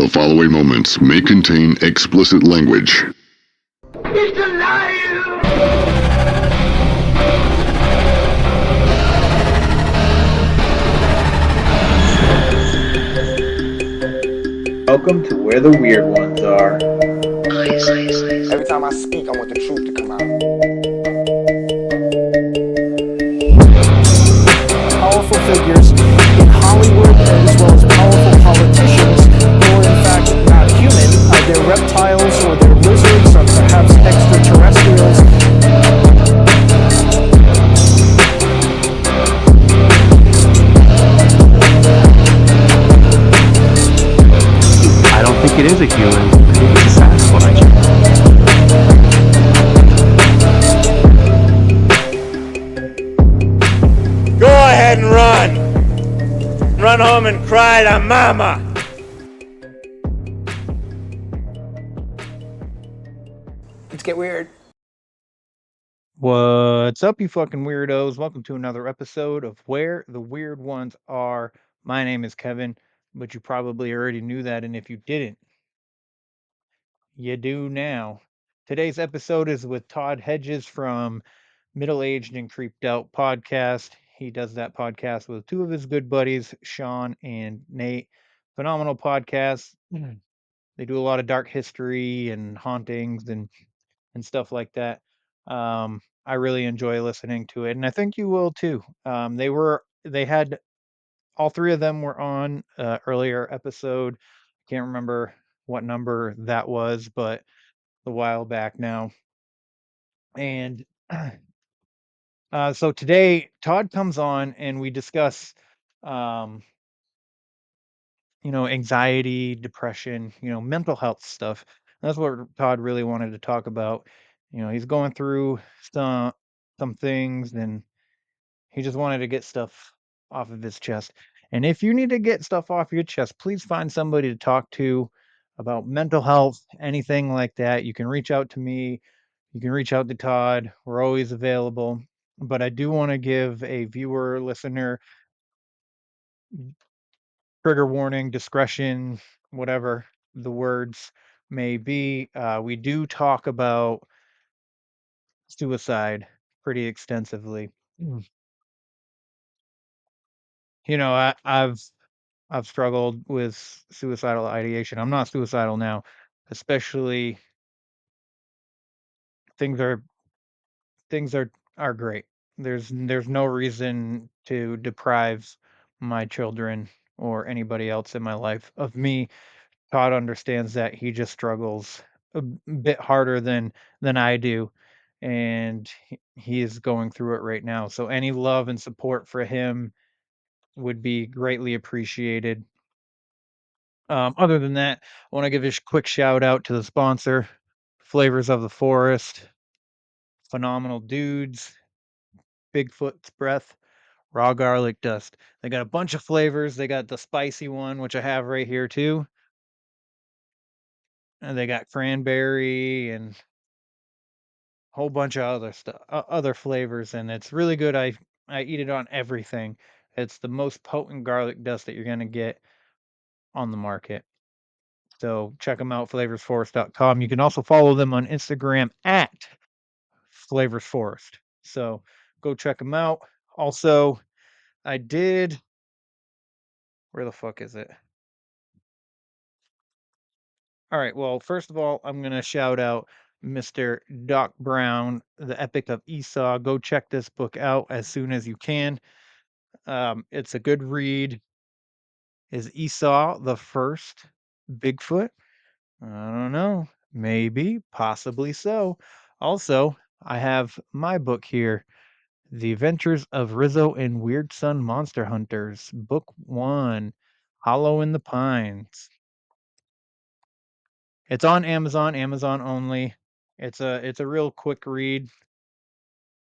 The following moments may contain explicit language. It's alive! Welcome to where the weird ones are. Every time I speak, I want the truth to come out. Powerful figures in Hollywood as well as powerful politicians who are in fact not human. They're reptiles or they're lizards or perhaps extraterrestrials. I don't think it is a human. I think it's a Sasquatch. Go ahead and run. Run home and cry to mama. Let's get weird. What's up, you fucking weirdos? Welcome to another episode of Where the Weird Ones Are. My name is Kevin, but you probably already knew that, and if you didn't, you do now. Today's episode is with Todd Hedges from Middle Aged and Creeped Out podcast. He does that podcast with two of his good buddies, Sean and Nate. Phenomenal podcast. They do a lot of dark history and hauntings and stuff like that. I really enjoy listening to it, and I think you will too. They had all three of them were on earlier episode. Can't remember what number that was, but a while back now. And so today Todd comes on and we discuss um, anxiety, depression, mental health stuff. That's what Todd really wanted to talk about. He's going through some things, and he just wanted to get stuff off of his chest. And if you need to get stuff off your chest, please find somebody to talk to about mental health, anything like that. You can reach out to me. You can reach out to Todd. We're always available. But I do want to give a viewer, listener, trigger warning, discretion, whatever the words may be. We do talk about suicide pretty extensively. Mm. I've struggled with suicidal ideation. I'm not suicidal now, especially things are things are great. There's no reason to deprive my children or anybody else in my life of me. Todd understands that he just struggles bit harder than I do, and he is going through it right now. So any love and support for him would be greatly appreciated. Other than that, I want to give a quick shout out to the sponsor, Flavors of the Forest, phenomenal dudes, Bigfoot's Breath, raw garlic dust. They got a bunch of flavors. They got the spicy one, which I have right here too. And they got cranberry and a whole bunch of other stuff, other flavors, and it's really good. I eat it on everything. It's the most potent garlic dust that you're gonna get on the market. So check them out, flavorsforest.com. You can also follow them on Instagram at flavorsforest. So go check them out. Also, I did. Where the fuck is it? All right. Well, first of all, I'm going to shout out Mr. Doc Brown, The Epic of Esau. Go check this book out as soon as you can. It's a good read. Is Esau the first Bigfoot? I don't know. Maybe, possibly so. Also, I have my book here, The Adventures of Rizzo and Weird Son Monster Hunters, Book 1, Hollow in the Pines. It's on Amazon, Amazon only. It's a real quick read,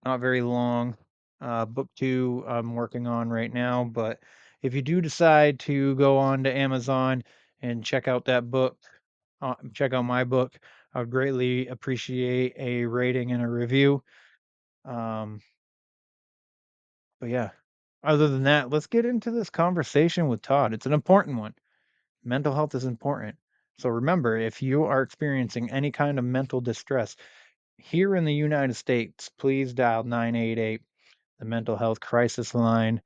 not very long. Book 2 I'm working on right now, but if you do decide to go on to Amazon and check out that book, check out my book, I would greatly appreciate a rating and a review. Um, but yeah, other than that, let's get into this conversation with Todd. It's an important one. Mental health is important. So remember, if you are experiencing any kind of mental distress here in the United States, please dial 988, the mental health crisis line,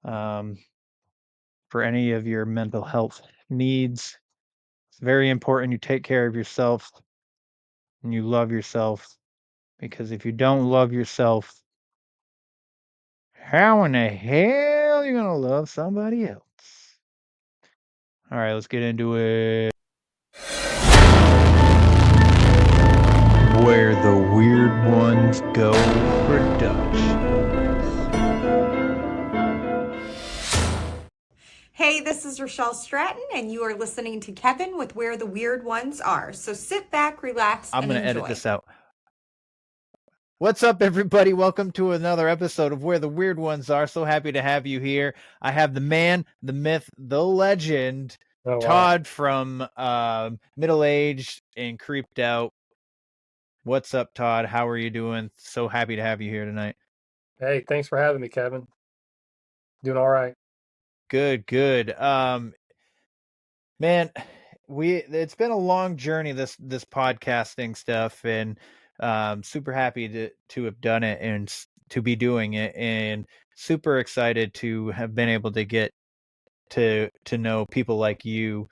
for any of your mental health needs. It's very important you take care of yourself and you love yourself, because if you don't love yourself, how in the hell are you gonna love somebody else? All right, let's get into it. Where the Weird Ones Go Productions. Hey, this is Rochelle Stratton, and you are listening to Kevin with Where the Weird Ones Are. So sit back, relax, I'm and gonna enjoy. edit this out. What's up, everybody? Welcome to another episode of Where the Weird Ones Are. So happy to have you here. I have the man, the myth, the legend, Todd from Middle Aged and Creeped Out. What's up, Todd? How are you doing? So happy to have you here tonight. Hey, thanks for having me, Kevin. Doing all right. Good, good. Man, it's been a long journey, this podcasting stuff, and super happy to have done it and to be doing it, and super excited to have been able to get to know people like you,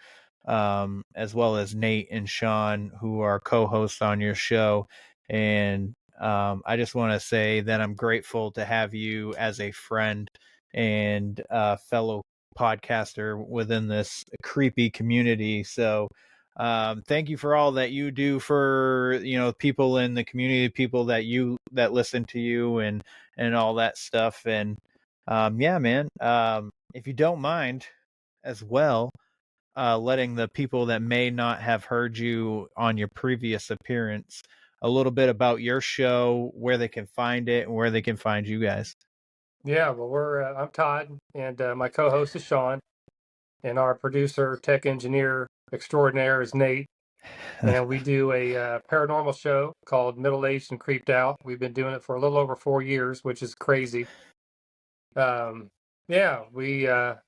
as well as Nate and Sean, who are co-hosts on your show. And I just want to say that I'm grateful to have you as a friend and fellow podcaster within this creepy community. So thank you for all that you do for people in the community, people that listen to you, and all that stuff. And yeah, man, if you don't mind as well, letting the people that may not have heard you on your previous appearance a little bit about your show, where they can find it, and where they can find you guys. Yeah, well, I'm Todd, and my co-host is Sean, and our producer, tech engineer extraordinaire is Nate. And we do a paranormal show called Middle Aged and Creeped Out. We've been doing it for a little over 4 years, which is crazy. Yeah, we're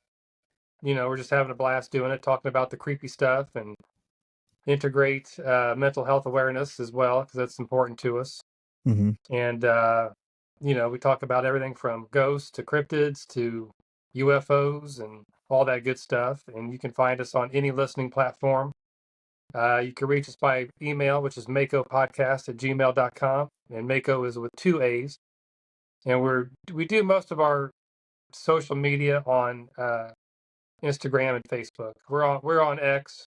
just having a blast doing it, talking about the creepy stuff and integrate mental health awareness as well, because that's important to us. Mm-hmm. And, we talk about everything from ghosts to cryptids to UFOs and all that good stuff. And you can find us on any listening platform. You can reach us by email, which is makopodcast@gmail.com. And Mako is with 2 A's. And we do most of our social media on Instagram and Facebook. We're on X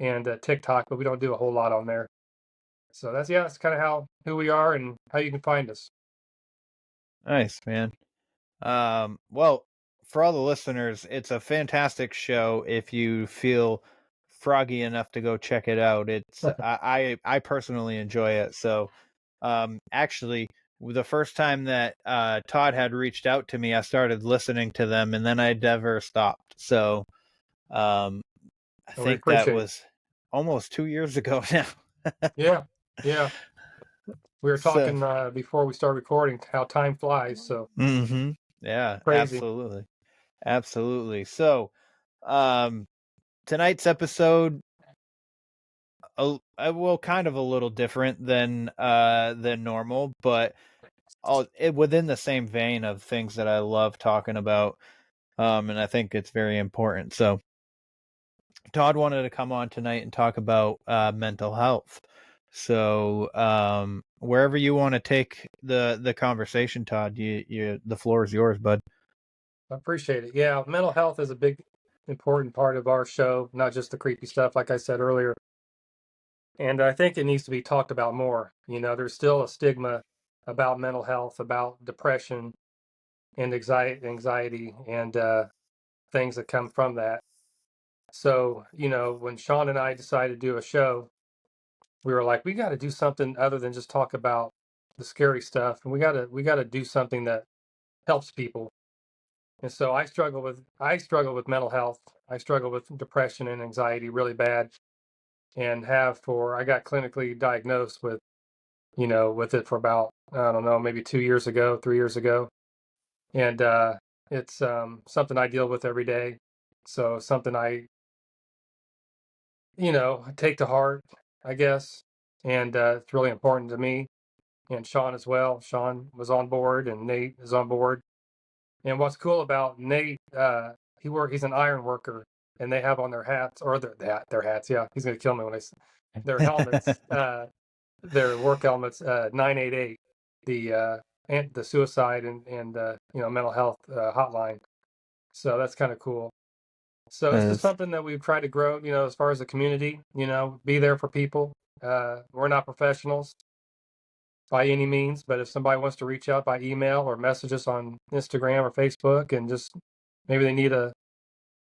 and TikTok, but we don't do a whole lot on there. So that's kind of who we are and how you can find us. Nice, man. Well, for all the listeners, it's a fantastic show. If you feel froggy enough to go check it out, it's I personally enjoy it. So, actually, the first time that Todd had reached out to me, I started listening to them, and then I never stopped. So, I think that was almost 2 years ago now. Yeah. We were So, talking before we started recording how time flies. So yeah, crazy. absolutely. So, tonight's episode, kind of a little different than normal, but within the same vein of things that I love talking about, and I think it's very important. So, Todd wanted to come on tonight and talk about mental health. So, wherever you want to take the conversation, Todd, the floor is yours, bud. I appreciate it. Yeah, mental health is a big, important part of our show, not just the creepy stuff, like I said earlier. And I think it needs to be talked about more. There's still a stigma about mental health, about depression and anxiety and things that come from that. So, when Sean and I decided to do a show, we were like, we got to do something other than just talk about the scary stuff, and we got to do something that helps people. And so I struggle with mental health. I struggle with depression and anxiety really bad, and I got clinically diagnosed with it for about, I don't know, maybe 2 years ago, 3 years ago. And it's something I deal with every day. So something take to heart, I guess. And it's really important to me and Sean as well. Sean was on board and Nate is on board. And what's cool about Nate, he's an iron worker, and they have on their hats, or their hats. Yeah, he's gonna kill me when their helmets, their work helmets, 988, the suicide and mental health hotline. So that's kind of cool. So it's just something that we've tried to grow, as far as the community, be there for people. We're not professionals by any means, but if somebody wants to reach out by email or message us on Instagram or Facebook and just maybe they need a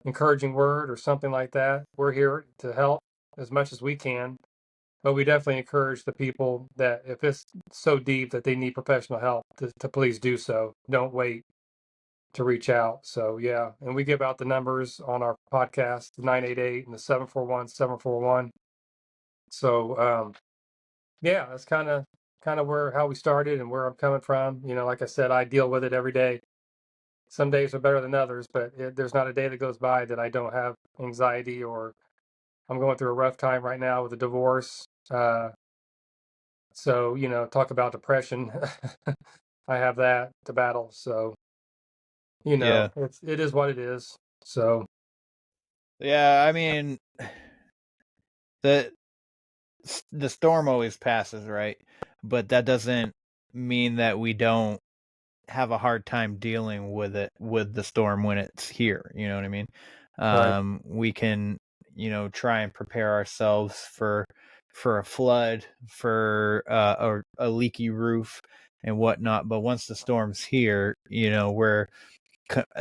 encouraging word or something like that, we're here to help as much as we can. But we definitely encourage the people that if it's so deep that they need professional help to please do so. Don't wait to reach out. So yeah, and we give out the numbers on our podcast, the 988 and the 741-741. So yeah, that's kind of where how we started and where I'm coming from. Like I said, I deal with it every day. Some days are better than others, but there's not a day that goes by that I don't have anxiety or I'm going through a rough time right now with a divorce. So talk about depression. I have that to battle. So Yeah. it is what it is. So Yeah, I mean, the storm always passes, right? But that doesn't mean that we don't have a hard time dealing with the storm when it's here. You know what I mean? right. We can, try and prepare ourselves for a flood, for a leaky roof and whatnot. But once the storm's here, we're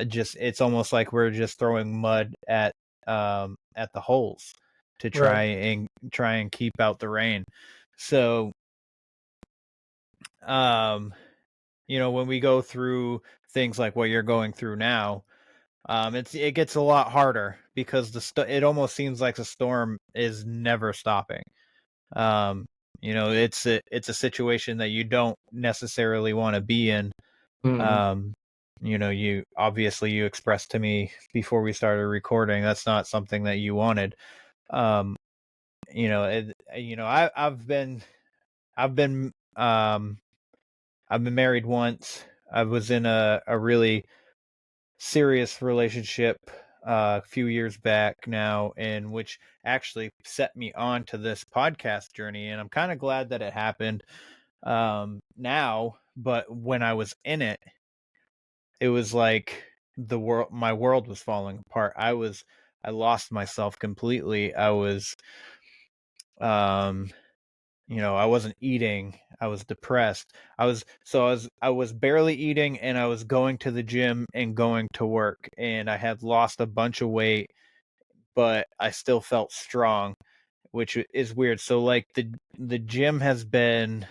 just it's almost like we're just throwing mud at the holes to Right. try and keep out the rain. So when we go through things like what you're going through now, it gets a lot harder because it almost seems like the storm is never stopping. It's a situation that you don't necessarily want to be in. Mm-hmm. You obviously you expressed to me before we started recording that's not something that you wanted. um I've been I've been um I've been married once. I was in a really serious relationship a few years back now, in which actually set me on to this podcast journey, and I'm kind of glad that it happened now. But when I was in it, it was like my world was falling apart. I lost myself completely. I was I wasn't eating. I was depressed. I was barely eating, and I was going to the gym and going to work, and I had lost a bunch of weight, but I still felt strong, which is weird. So like the gym has been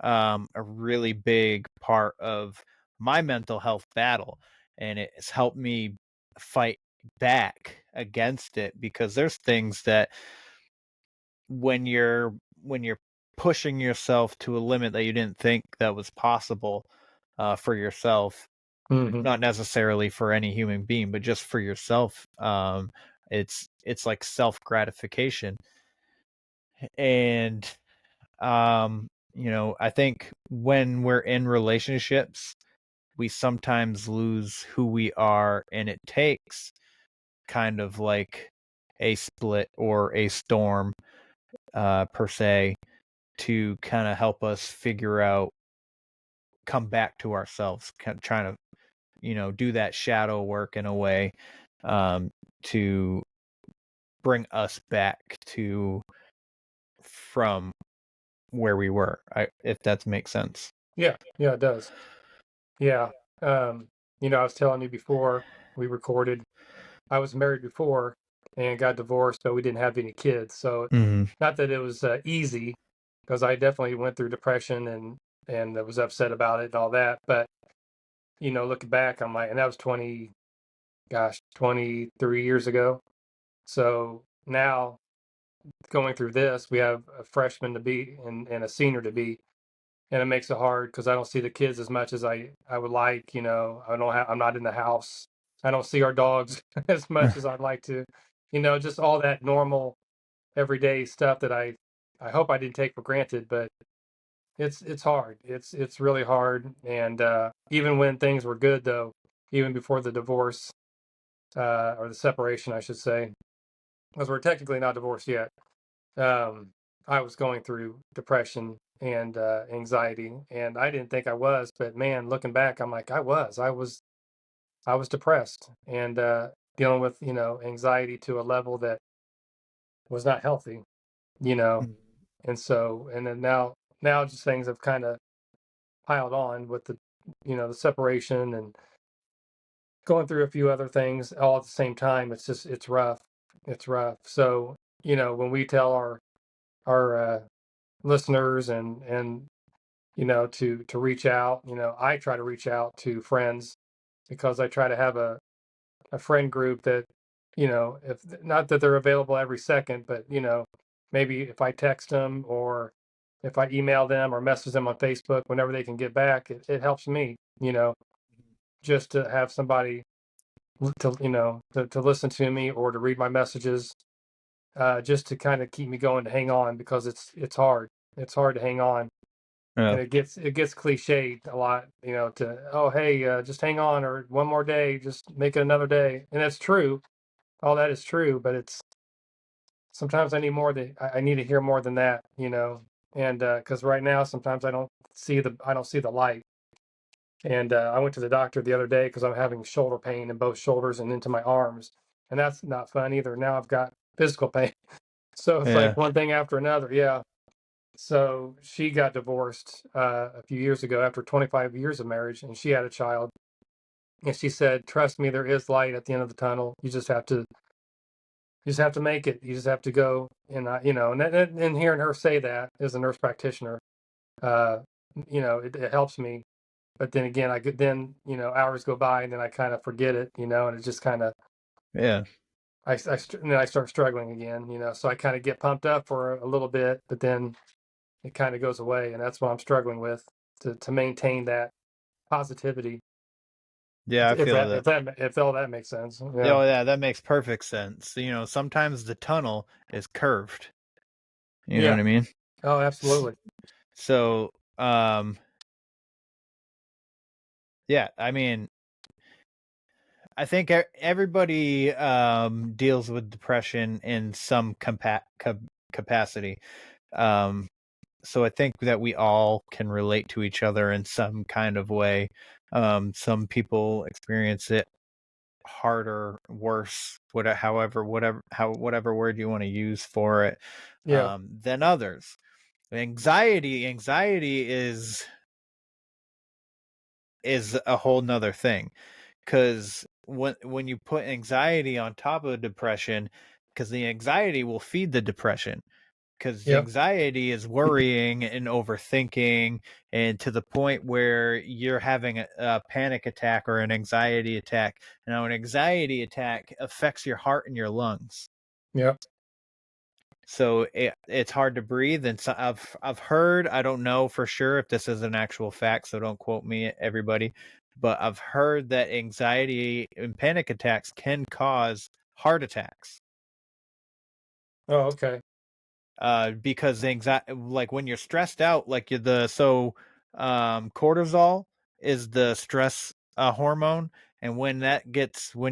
a really big part of my mental health battle, and it's helped me fight back against it, because there's things that when you're pushing yourself to a limit that you didn't think that was possible for yourself, Mm-hmm. not necessarily for any human being, but just for yourself. It's like self gratification, and I think when we're in relationships, we sometimes lose who we are, and it takes kind of like a split or a storm per se to kind of help us come back to ourselves, kind of trying to do that shadow work in a way, to bring us back to from where we were, if that makes sense. Yeah, it does. Yeah. I was telling you before we recorded, I was married before and got divorced, but we didn't have any kids. So Mm-hmm. not that it was easy, because I definitely went through depression and I was upset about it and all that. But looking back, I'm like, and that was 23 years ago. So now going through this, we have a freshman to be and a senior to be, and it makes it hard because I don't see the kids as much as I would like. I'm not in the house. I don't see our dogs as much as I'd like to. Just all that normal everyday stuff that I hope I didn't take for granted, but it's hard. It's really hard. And even when things were good, though, even before the divorce or the separation, I should say, because we're technically not divorced yet. I was going through depression and anxiety, and I didn't think I was, but man, looking back, I'm like, I was depressed and dealing with anxiety to a level that was not healthy, you know. And so, and then now just things have kind of piled on with the separation and going through a few other things all at the same time. It's rough. It's rough. So, when we tell our listeners and to reach out, I try to reach out to friends because I try to have a friend group that, if not that they're available every second, but maybe if I text them or if I email them or message them on Facebook whenever they can get back, it helps me, just to have somebody to listen to me or to read my messages, just to kind of keep me going, to hang on, because it's hard. It's hard to hang on. Yeah. And it gets cliched a lot, to, oh, hey, just hang on, or one more day, just make it another day. And that's true. All that is true, but it's sometimes I need more I need to hear more than that, and because right now sometimes I don't see the light. And I went to the doctor the other day because I'm having shoulder pain in both shoulders and into my arms, and that's not fun either. Now I've got physical pain, so it's like one thing after another. Yeah. So she got divorced a few years ago after 25 years of marriage, and she had a child. And she said, "Trust me, there is light at the end of the tunnel. You just have to make it. You just have to go." And and hearing her say that as a nurse practitioner, it helps me. But then again, hours go by and then I kind of forget it, and it just kind of, Yeah. and then I start struggling again, so I kind of get pumped up for a little bit, but then it kind of goes away. And that's what I'm struggling with, to maintain that positivity. Yeah, I feel that. If all that makes sense. Yeah. Oh, yeah, that makes perfect sense. Sometimes the tunnel is curved. You know what I mean? Oh, absolutely. So, yeah, I mean, I think everybody deals with depression in some capacity. So I think that we all can relate to each other in some kind of way. Some people experience it harder, worse, whatever word you want to use for it, than others. Anxiety is a whole nother thing, because when you put anxiety on top of depression, because the anxiety will feed the depression, because the anxiety is worrying and overthinking, and to the point where you're having a panic attack or an anxiety attack. Now, an anxiety attack affects your heart and your lungs. Yep. So it's hard to breathe. And so I've heard, I don't know for sure if this is an actual fact, so don't quote me, everybody, but I've heard that anxiety and panic attacks can cause heart attacks. Oh, okay. Because anxiety, like when you're stressed out, like cortisol is the stress hormone, and when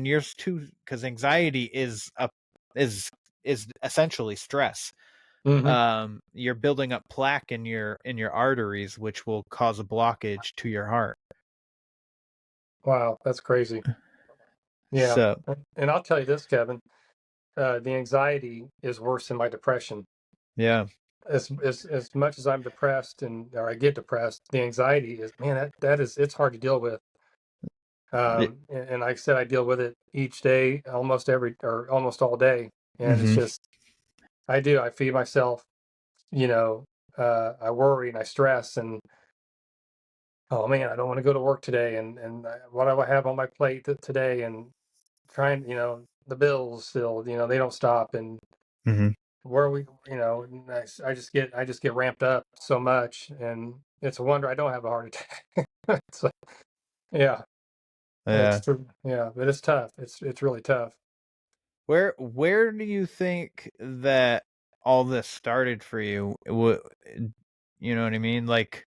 you're too, because anxiety is essentially stress. Mm-hmm. You're building up plaque in your arteries, which will cause a blockage to your heart. Wow, that's crazy. Yeah. So, and I'll tell you this, Kevin, the anxiety is worse than my depression. yeah. As much as I'm depressed or I get depressed, the anxiety is, man, it's hard to deal with. And like I said, I deal with it each day, almost all day. And it's just, I feed myself, I worry and I stress, and, oh man, I don't want to go to work today. And what do I have on my plate today? And trying, the bills still, they don't stop. And where we, I just get ramped up so much, and it's a wonder I don't have a heart attack. So, yeah. Yeah. But it's tough. It's really tough. Where do you think that all this started for you, you know what I mean? Like,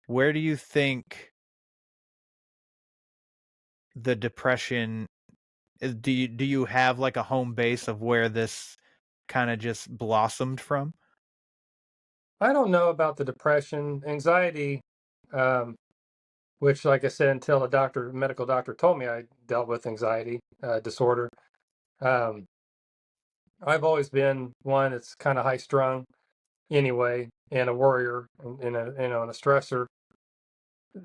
where do you think the depression do you have like a home base of where this kind of just blossomed from? I don't know about the depression, anxiety, um, which, like I said, until medical doctor told me I dealt with anxiety disorder. Um, I've always been one that's kind of high strung anyway, and a worrier, and a and a stressor.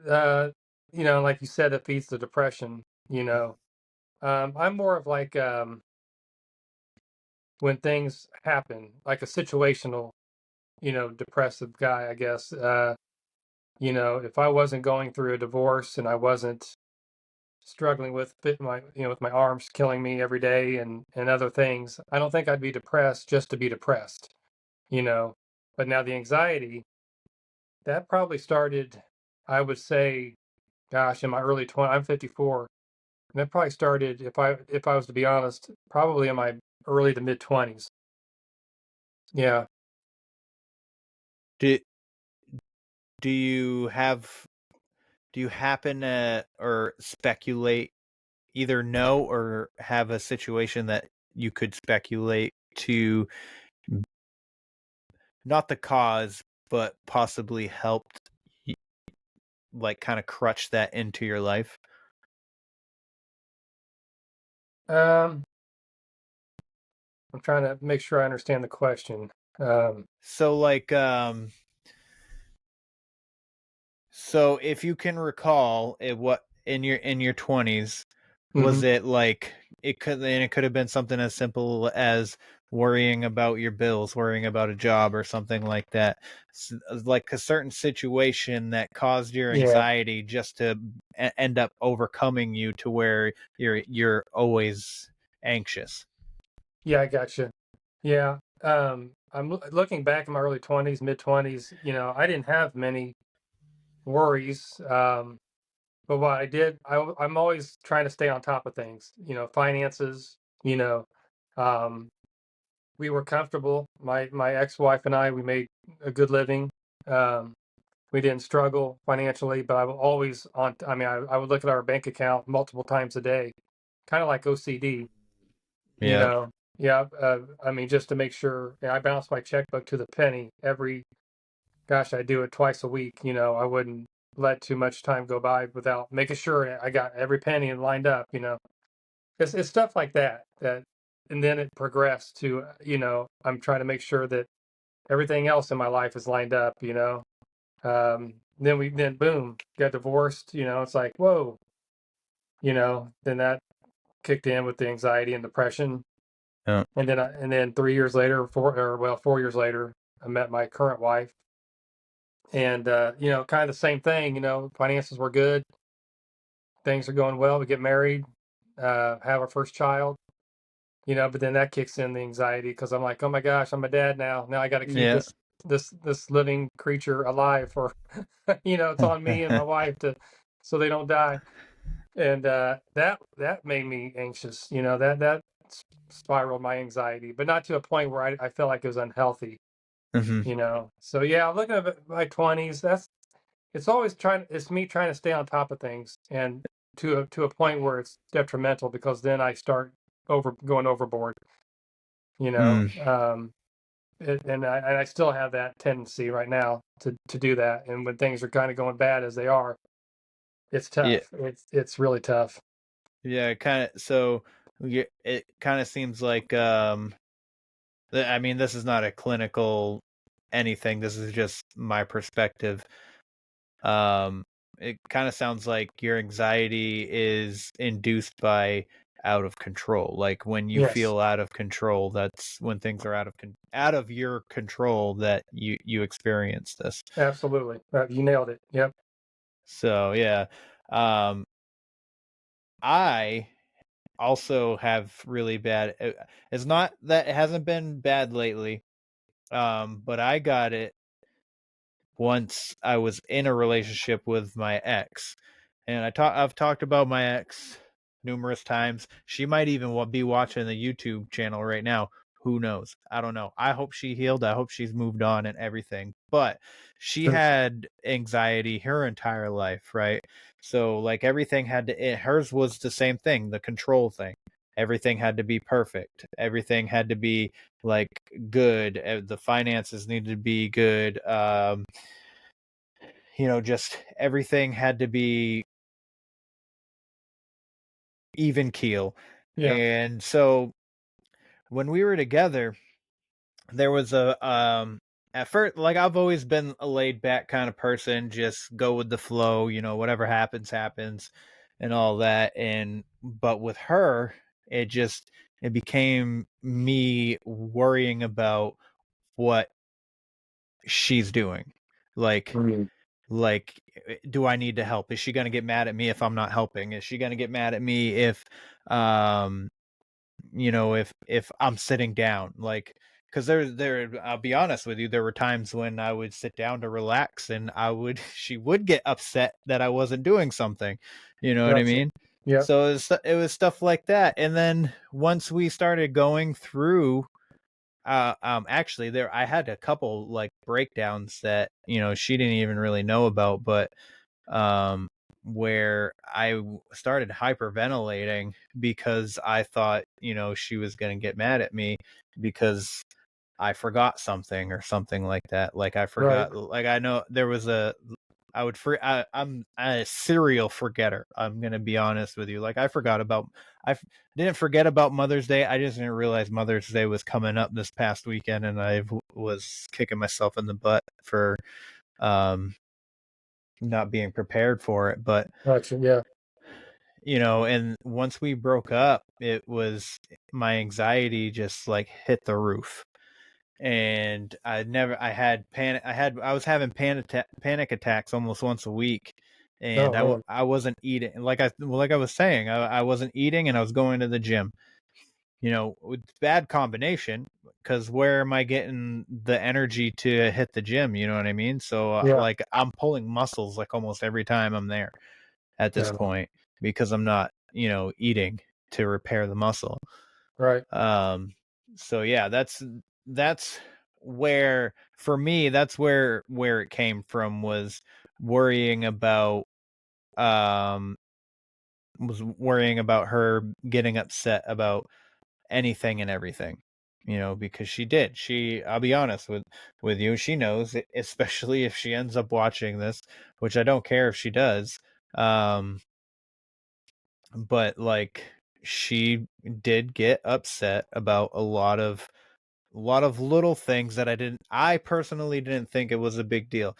Uh, like you said, it feeds the depression. I'm more of like when things happen, like a situational, depressive guy, I guess. If I wasn't going through a divorce and I wasn't struggling with with my arms killing me every day and other things, I don't think I'd be depressed just to be depressed, you know. But now the anxiety, that probably started, I would say, gosh, in my early 20s. I'm 54. And that probably started, if I was to be honest, probably in my early to mid 20s. Yeah. Do do you have do you happen to or speculate, either know or have a situation that you could speculate to, not the cause, but possibly helped like kind of crutch that into your life? Um, I'm trying to make sure I understand the question. So like so if you can recall it, what in your 20s, was mhm. it like it could have been something as simple as worrying about your bills, worrying about a job or something like that. Like a certain situation that caused your Yeah. anxiety just to end up overcoming you to where you're always anxious. Yeah, I gotcha. Yeah. I'm looking back in my early 20s, mid 20s, I didn't have many worries. But what I did, I'm always trying to stay on top of things, finances, um, we were comfortable. My ex-wife and I, we made a good living. Um, we didn't struggle financially, but I was always on, I mean, I would look at our bank account multiple times a day, kind of like OCD, you Yeah. know. Yeah, I mean, just to make sure, I balance my checkbook to the penny gosh, I do it twice a week. I wouldn't let too much time go by without making sure I got every penny lined up. It's stuff like that, and then it progressed to, I'm trying to make sure that everything else in my life is lined up. Then boom, got divorced. It's like, whoa, then that kicked in with the anxiety and depression. Yeah. And then 3 years later, 4 years later, I met my current wife. And kind of the same thing. Finances were good, things are going well. We get married, have our first child. But then that kicks in the anxiety because I'm like, oh my gosh, I'm a dad now. Now I got to keep Yeah. this living creature alive for, it's on me and my wife so they don't die. And that made me anxious. That spiraled my anxiety, but not to a point where I felt like it was unhealthy. Mhm. So yeah, looking at my 20s, it's me trying to stay on top of things, and to a point where it's detrimental because then I start going overboard, you know. Mm. And I still have that tendency right now to do that. And when things are kind of going bad as they are, it's Yeah. tough. It's really tough. Yeah, it kind of seems like I mean, this is not a clinical anything. This is just my perspective. It kind of sounds like your anxiety is induced by out of control. Like when you Yes, feel out of control, that's when things are out of your control that you experience this. absolutely. You nailed it. Yep. So yeah, um, I also have really bad. It's not that it hasn't been bad lately. But I got it once I was in a relationship with my ex, and I've talked about my ex numerous times. She might even be watching the YouTube channel right now. Who knows? I don't know. I hope she healed. I hope she's moved on and everything. But she Sure. had anxiety her entire life, right? So like everything had to, hers was the same thing, the control thing. Everything had to be perfect. Everything had to be like good. The finances needed to be good. Just everything had to be even keel. Yeah. And so when we were together, there was at first, like, I've always been a laid back kind of person, just go with the flow, whatever happens happens and all that. But with her, it became me worrying about what she's doing. Like Mm. like do I need to help? Is she going to get mad at me if I'm not helping? Is she going to get mad at me if um if I'm sitting down? Like, because I'll be honest with you, there were times when I would sit down to relax, and she would get upset that I wasn't doing something. You know what I Gotcha. mean? Yeah. So it was stuff like that. And then once we started going through, actually, I had a couple like breakdowns that she didn't even really know about, but um where started hyperventilating because I thought she was going to get mad at me because I forgot something or something like that. Like I Right. forgot, like I know there was I'm a serial forgetter. I'm gonna be honest with you. Like didn't forget about Mother's Day. I just didn't realize Mother's Day was coming up this past weekend, and I was kicking myself in the butt for um not being prepared for it. But Gotcha. Yeah. and once we broke up, it was my anxiety just like hit the roof. And I was having panic attacks almost once a week. And Oh man. I wasn't eating, like I was saying, I wasn't eating, and I was going to the gym. It's bad combination, because where am I getting the energy to hit the gym? You know what I mean? So Yeah. like I'm pulling muscles like almost every time I'm there at this Yeah. point, because I'm not, eating to repair the muscle. Right. So yeah, that's where, for me, that's where it came from, worrying about um was worrying about her getting upset about anything and everything. Because I'll be honest with you, she knows, especially if she ends up watching this, which I don't care if she does. But like, she did get upset about a lot of little things that I personally didn't think it was a big deal.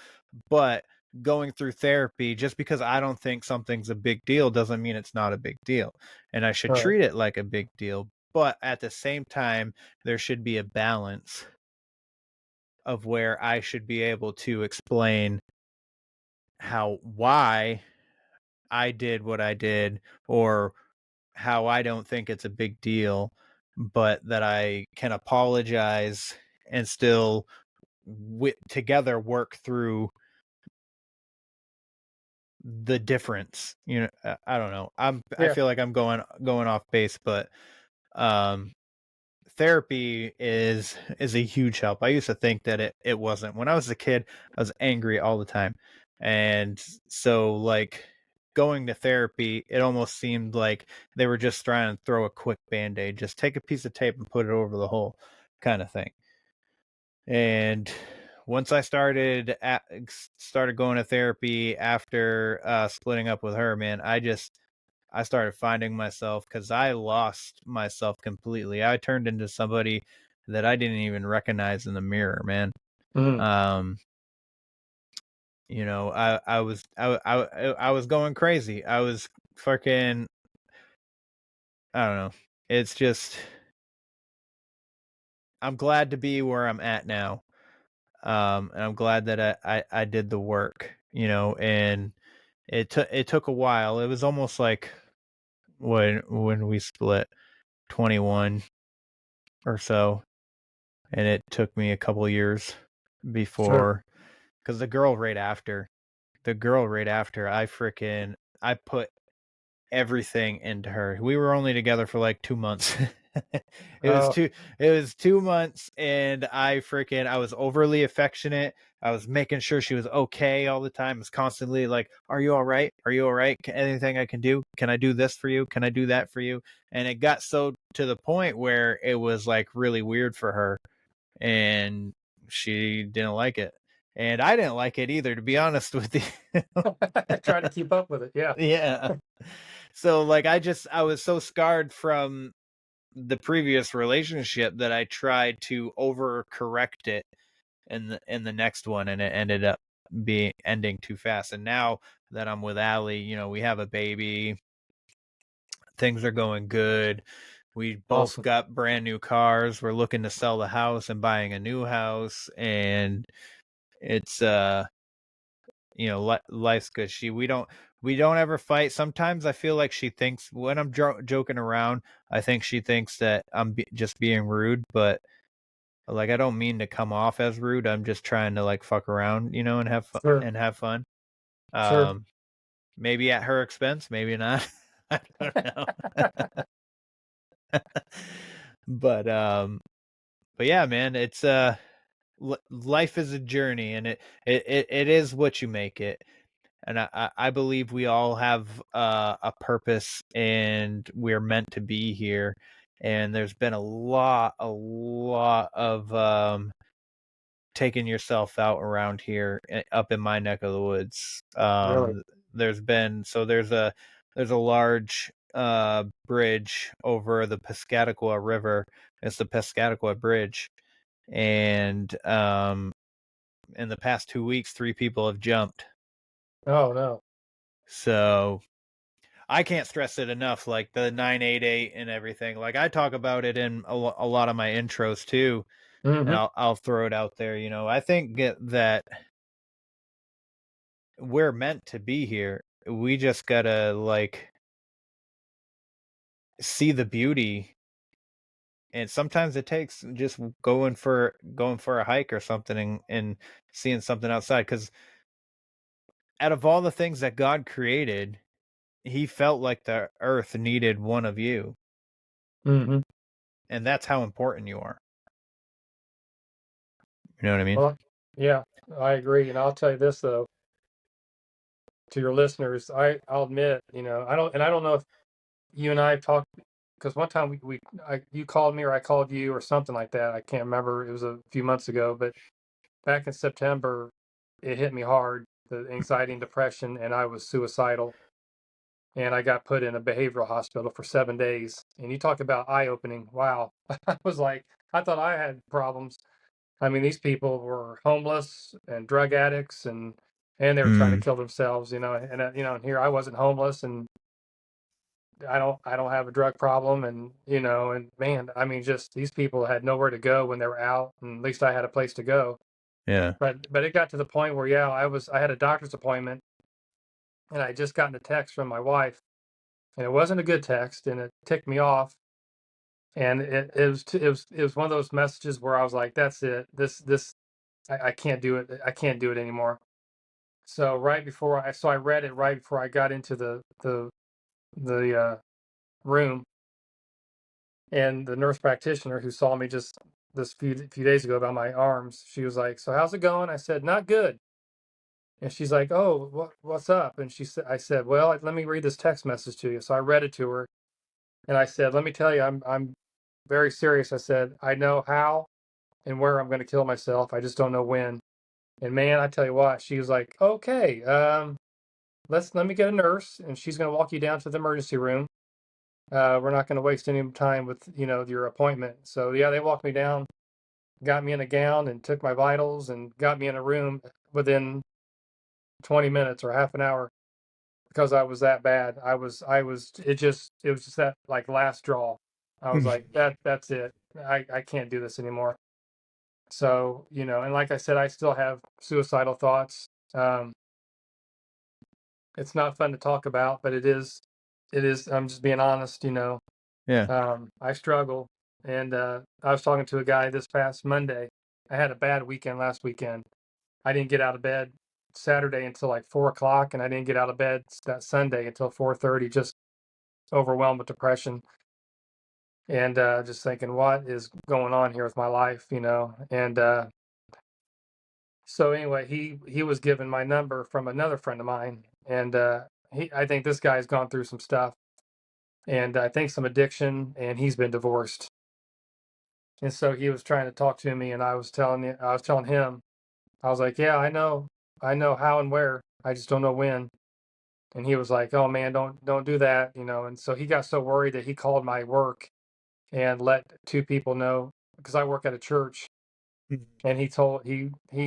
But going through therapy, just because I don't think something's a big deal doesn't mean it's not a big deal, and I should Right. treat it like a big deal. But at the same time, there should be a balance of where I should be able to explain why I did what I did, or how I don't think it's a big deal, but that I can apologize and still together work through the difference. I don't know. I Yeah. feel like I'm going off base, but um therapy is a huge help. I used to think that it wasn't. When I was a kid, I was angry all the time. And so like, going to therapy, it almost seemed like they were just trying to throw a quick band-aid, just take a piece of tape and put it over the hole, kind of thing. And once I started going to therapy after splitting up with her, man, I started finding myself, because I lost myself completely. I turned into somebody that I didn't even recognize in the mirror, man. Mm. Um, I was going crazy. I was fucking, I don't know. It's just, I'm glad to be where I'm at now. And I'm glad that I did the work, and it took a while. It was almost like when we split, 21 or so, and it took me a couple years Sure. before, because the girl right after, I put everything into her. We were only together for like 2 months. It was Oh, 2 months, and I was overly affectionate. I was making sure she was okay all the time. I was constantly like, "Are you all right? Are you all right? Anything I can do? Can I do this for you? Can I do that for you?" And it got so to the point where it was like really weird for her, and she didn't like it. And I didn't like it either, to be honest with you. try to keep up with it. Yeah. Yeah. So like I was so scarred from the previous relationship that I tried to overcorrect it in the next one, and it ended up being ending too fast. And now that I'm with Allie, we have a baby. Things are going good. We both Awesome. got brand new cars. We're looking to sell the house and buying a new house, and it's life's good. We don't ever fight. Sometimes I feel like she thinks when I'm joking around, I think she thinks that I'm just being rude, but like I don't mean to come off as rude. I'm just trying to like fuck around, and Sure. have fun. Sure. Maybe at her expense, maybe not. I don't know. but yeah, man, it's life is a journey, and it is what you make it. And I believe we all have a purpose, and we're meant to be here. And there's been a lot of taking yourself out around here, up in my neck of the woods. Really. There's a large bridge over the Piscataqua River. It's the Piscataqua Bridge, and in the past 2 weeks, 3 people have jumped. Oh no. So I can't stress it enough, like the 988 and everything. Like I talk about it in a lot of my intros too, and Mm-hmm. I'll throw it out there. I think that we're meant to be here. We just gotta like see the beauty, and sometimes it takes just going for a hike or something, and seeing something outside. Because out of all the things that God created, He felt like the earth needed one of you, Mm-hmm. and that's how important you are. You know what I mean? Well, yeah, I agree. And I'll tell you this though, to your listeners, I'll admit, I don't know if you and I have talked, because one time you called me or I called you or something like that. I can't remember. It was a few months ago, but back in September, it hit me hard, the anxiety and depression, and I was suicidal. And I got put in a behavioral hospital for 7 days. And you talk about eye-opening. Wow. I was like, I thought I had problems. I mean, these people were homeless and drug addicts, and they were trying to Mm, kill themselves, and here I wasn't homeless, and I don't have a drug problem, and man, I mean, just these people had nowhere to go when they were out, and at least I had a place to go. yeah. But it got to the point where, yeah, I had a doctor's appointment, and I had just gotten a text from my wife, and it wasn't a good text, and it ticked me off. And it was one of those messages where I was like, that's it. I can't do it. I can't do it anymore. So I read it right before I got into the room, and the nurse practitioner who saw me just this few days ago about my arms, she was like, "So how's it going?" I said, "Not good." And she's like, "Oh, what's up?" And I said, "Well, let me read this text message to you." So I read it to her, and I said, "Let me tell you, I'm very serious." I said, "I know how and where I'm going to kill myself. I just don't know when." And man, I tell you what, she was like, "Okay, let me get a nurse, and she's going to walk you down to the emergency room. We're not going to waste any time with your appointment." So yeah, they walked me down, got me in a gown, and took my vitals, and got me in a room within 20 minutes or half an hour, because I was that bad. It was just that like last straw. I was like, that's it. I can't do this anymore. So, and like I said, I still have suicidal thoughts. Um, it's not fun to talk about, but it is, I'm just being honest. Yeah. I struggle. And I was talking to a guy this past Monday. I had a bad weekend last weekend. I didn't get out of bed Saturday until like 4 o'clock, and I didn't get out of bed that Sunday until 4:30, just overwhelmed with depression, and just thinking, what is going on here with my life, And so anyway, he was given my number from another friend of mine, and I think this guy's gone through some stuff, and I think some addiction, and he's been divorced. And so he was trying to talk to me, and I was telling him, I was like, yeah, I know how and where, I just don't know when. And he was like, oh man, don't do that, And so he got so worried that he called my work and let two people know, because I work at a church, and he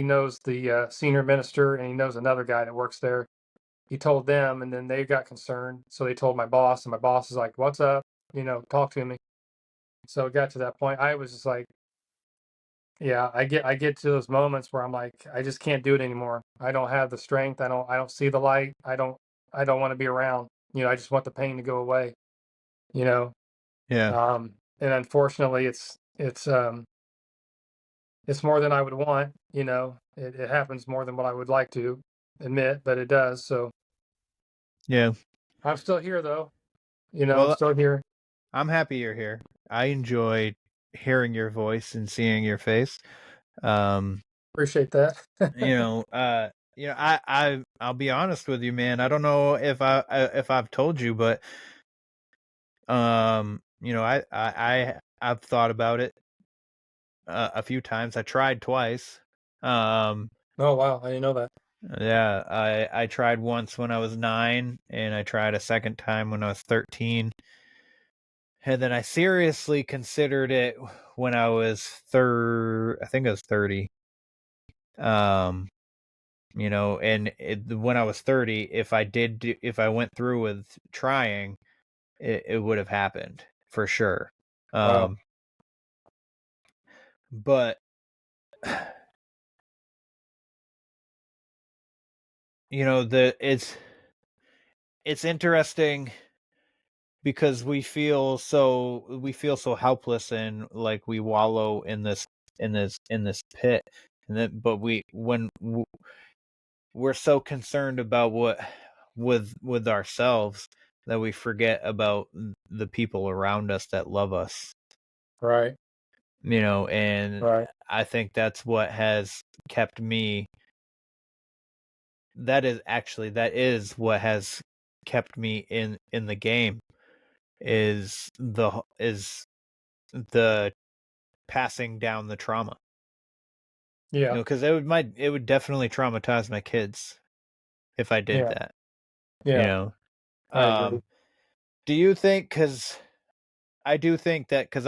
knows the senior minister, and he knows another guy that works there. He told them, and then they got concerned, so they told my boss, and my boss is like, what's up, talk to me. So it got to that point. I was just like, yeah, I get to those moments where I'm like, I just can't do it anymore. I don't have the strength. I don't see the light. I don't want to be around. I just want the pain to go away. You know. Yeah. And unfortunately, it's more than I would want. It happens more than what I would like to admit, but it does. So Yeah. I'm still here, though. I'm Well, still here. I'm happy you're here. I enjoy hearing your voice and seeing your face. Appreciate that. I'll be honest with you, man. I don't know if I've told you, but I've thought about it a few times. I tried twice. Oh wow, I didn't know that. Yeah, I tried once when I was 9, and I tried a second time when I was 13. And then I seriously considered it when I was I think I was 30. And when I was 30, if I went through with trying, it would have happened for sure. Wow. But it's interesting because we feel so helpless, and like we wallow in this pit, and then but we're so concerned about what with ourselves that we forget about the people around us that love us. Right. And Right. I think that's what has kept me. That is what has kept me in the game, is the passing down the trauma. Yeah. Because it would definitely traumatize my kids if I did Yeah. that. Yeah. I agree. Do you think? Because I do think that, because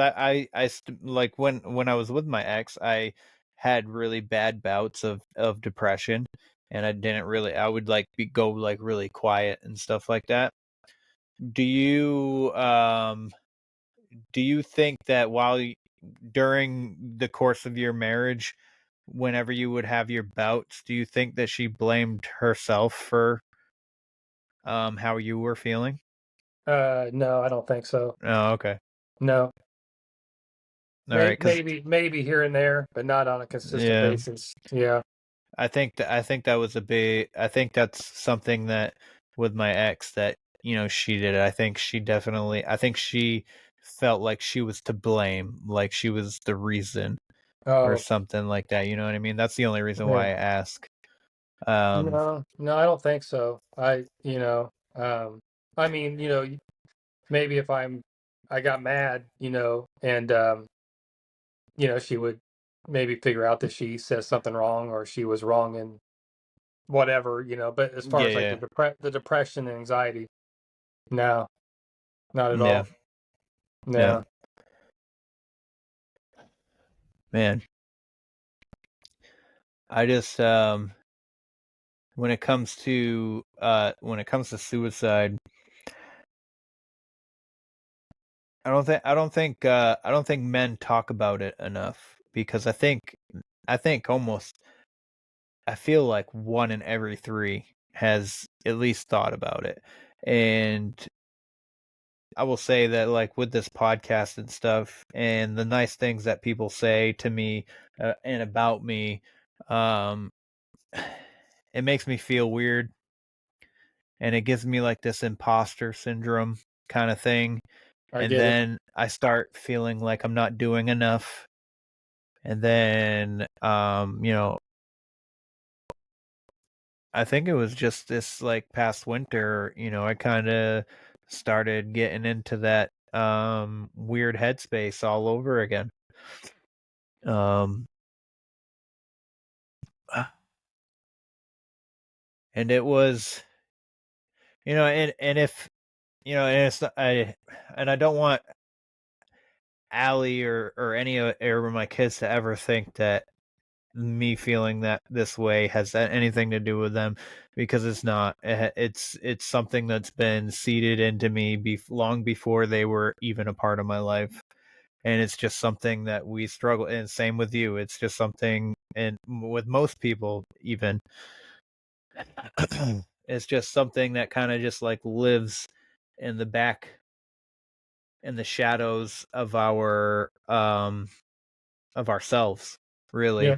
like when I was with my ex, I had really bad bouts of depression, and I would like go like really quiet and stuff like that. Do you think that during the course of your marriage, whenever you would have your bouts, do you think that she blamed herself for how you were feeling? No, I don't think so. Oh, okay. No. All right, because Maybe here and there, but not on a consistent basis. Yeah. I think that's something that with my ex that she did. I think she felt like she was to blame, like she was the reason or Oh, something like that. You know what I mean? That's the only reason yeah. why I ask. No, I don't think so. I mean, maybe if I got mad, and she would maybe figure out that she says something wrong, or she was wrong in whatever, but as far as like Yeah, the depression and anxiety, no, not at yeah, all. yeah, No. man. I just when it comes to suicide, I don't think men talk about it enough, because I feel like 1 in every 3 has at least thought about it. And I will say that, like, with this podcast and stuff, and the nice things that people say to me and about me, um, it makes me feel weird, and it gives me like this imposter syndrome. kind of thing. And then I start feeling like I'm not doing enough. And then, I think it was just this like past winter, I kind of started getting into that weird headspace all over again. And it was, and if, and it's and I don't want Allie or any of my kids to ever think that me feeling that this way has anything to do with them, because it's not. It's something that's been seeded into me long before they were even a part of my life, and it's just something that we struggle. And same with you. It's just something, and with most people, even it's just something that kind of just like lives in the back, in the shadows of ourselves, really.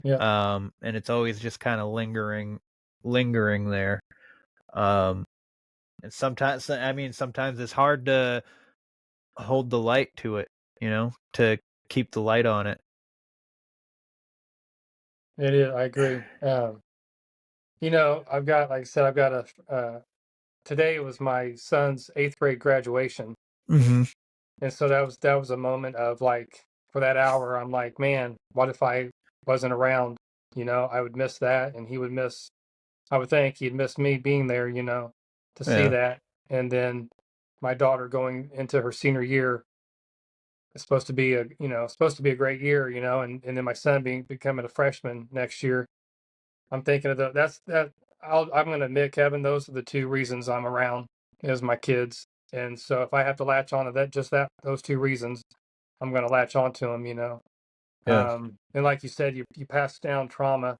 And it's always just kind of lingering there. And sometimes it's hard to hold the light to it, to keep the light on it. It is. I agree. I've got, like I said, today was my son's 8th grade graduation. Mm-hmm. And so that was a moment of like, for that hour, I'm like, man, what if I wasn't around? I would miss that, and I would think he'd miss me being there, to see that. And then my daughter going into her senior year, it's supposed to be a great year, and then my son becoming a freshman next year. I'm thinking of I'm going to admit, Kevin, those are the 2 reasons I'm around, is my kids. And so if I have to latch on to those 2 reasons, I'm going to latch on to them, And like you said, you pass down trauma,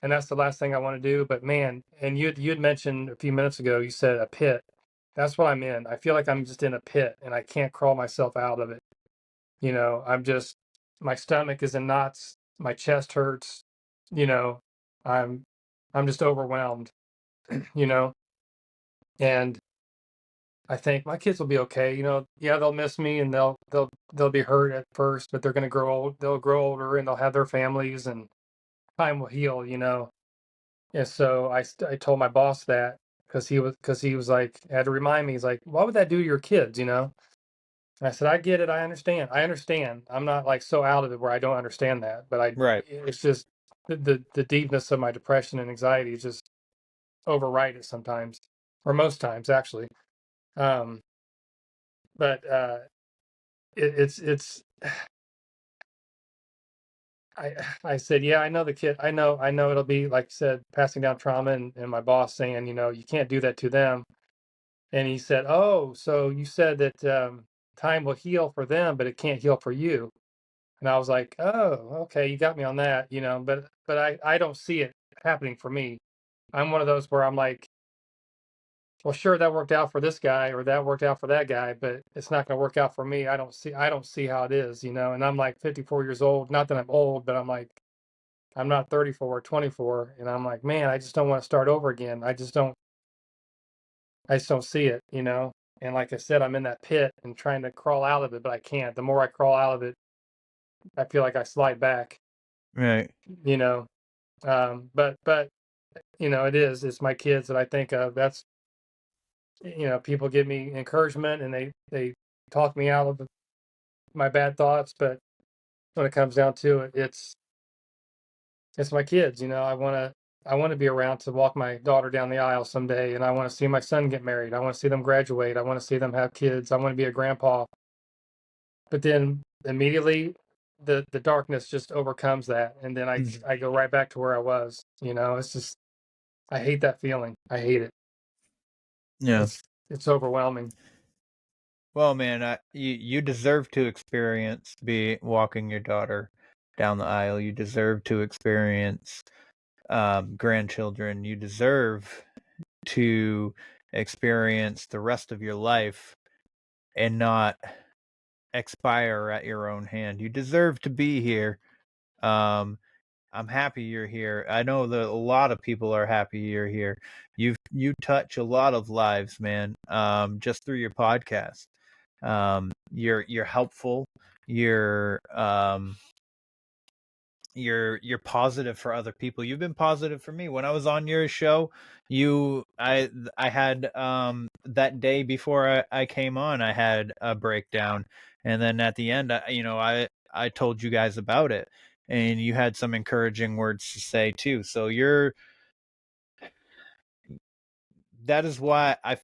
and that's the last thing I want to do. But man, and you'd mentioned a few minutes ago, you said a pit. That's what I'm in. I feel like I'm just in a pit and I can't crawl myself out of it. My stomach is in knots, my chest hurts, you know, I'm I'm just overwhelmed, you know, and I think my kids will be okay. Yeah, they'll miss me and they'll be hurt at first, but they're gonna grow old. They'll grow older and they'll have their families, and time will heal. And so I told my boss that, because he was like, had to remind me. He's like, what would that do to your kids? And I said, I get it. I understand. I'm not like so out of it where I don't understand that, but Right. it's just the deepness of my depression and anxiety just override it sometimes, or most times actually. Um, but it's I said, yeah, I know the kid. I know it'll be, like you said, passing down trauma, and my boss saying, you can't do that to them. And he said, oh, so you said that time will heal for them, but it can't heal for you. And I was like, oh, okay, you got me on that, but I don't see it happening for me. I'm one of those where I'm like, well, sure, that worked out for this guy or that worked out for that guy, but it's not going to work out for me. I don't see how it is. And I'm like 54 years old. Not that I'm old, but I'm like, I'm not 34 or 24. And I'm like, man, I just don't want to start over again. I just don't see it. And like I said, I'm in that pit and trying to crawl out of it, but I can't. The more I crawl out of it, I feel like I slide back, Right. you know. But it's my kids that I think of. That's, people give me encouragement and they talk me out of my bad thoughts, but when it comes down to it, it's my kids. I want to be around to walk my daughter down the aisle someday, and I want to see my son get married. I want to see them graduate. I want to see them have kids. I want to be a grandpa. But then immediately the darkness just overcomes that, and then I go right back to where I was. It's just, I hate that feeling. I hate it. Yeah. It's overwhelming. Well, man, you deserve to experience be walking your daughter down the aisle. You deserve to experience grandchildren. You deserve to experience the rest of your life and not expire at your own hand. You deserve to be here. I'm happy you're here. I know that a lot of people are happy you're here. You touch a lot of lives, man. Just through your podcast. You're helpful. You're positive for other people. You've been positive for me. When I was on your show, I had that day before I came on, I had a breakdown, and then at the end, I told you guys about it, and you had some encouraging words to say too. So that is why I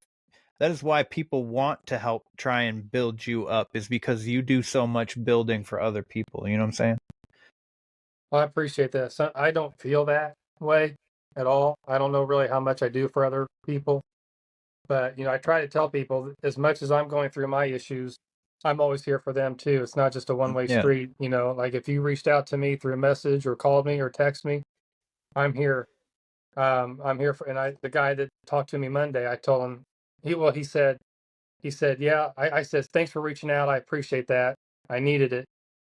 that is why people want to help try and build you up, is because you do so much building for other people. You know what I'm saying? Well, I appreciate that. So I don't feel that way at all. I don't know really how much I do for other people, but I try to tell people as much as I'm going through my issues, I'm always here for them too. It's not just a one-way Yeah. street. Like if you reached out to me through a message or called me or text me, I'm here. I'm here for, and the guy that talked to me Monday, I told him, he said, yeah, I said, thanks for reaching out. I appreciate that. I needed it.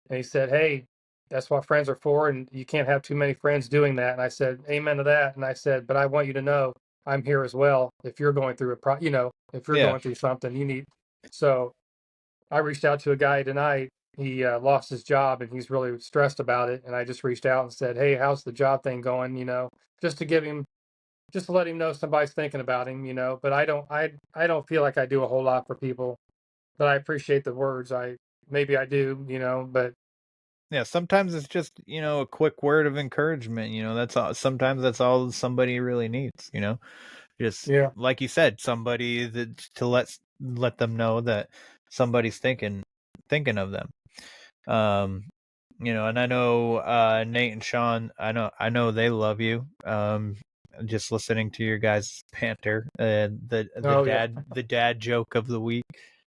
And he said, hey, that's what friends are for. And you can't have too many friends doing that. And I said, amen to that. And I said, but I want you to know I'm here as well. If you're going through if you're Yeah. going through something you need. So I reached out to a guy tonight. He lost his job and he's really stressed about it. And I just reached out and said, hey, how's the job thing going? Just to give him, just to let him know somebody's thinking about him, but I don't feel like I do a whole lot for people, but I appreciate the words. Maybe I do, but Yeah, sometimes it's just, a quick word of encouragement, that's all. Sometimes that's all somebody really needs, just yeah. like you said, somebody that to let them know that somebody's thinking of them. Um, and I know Nate and Sean, I know they love you. Just listening to your guys' banter, Oh yeah. the dad joke of the week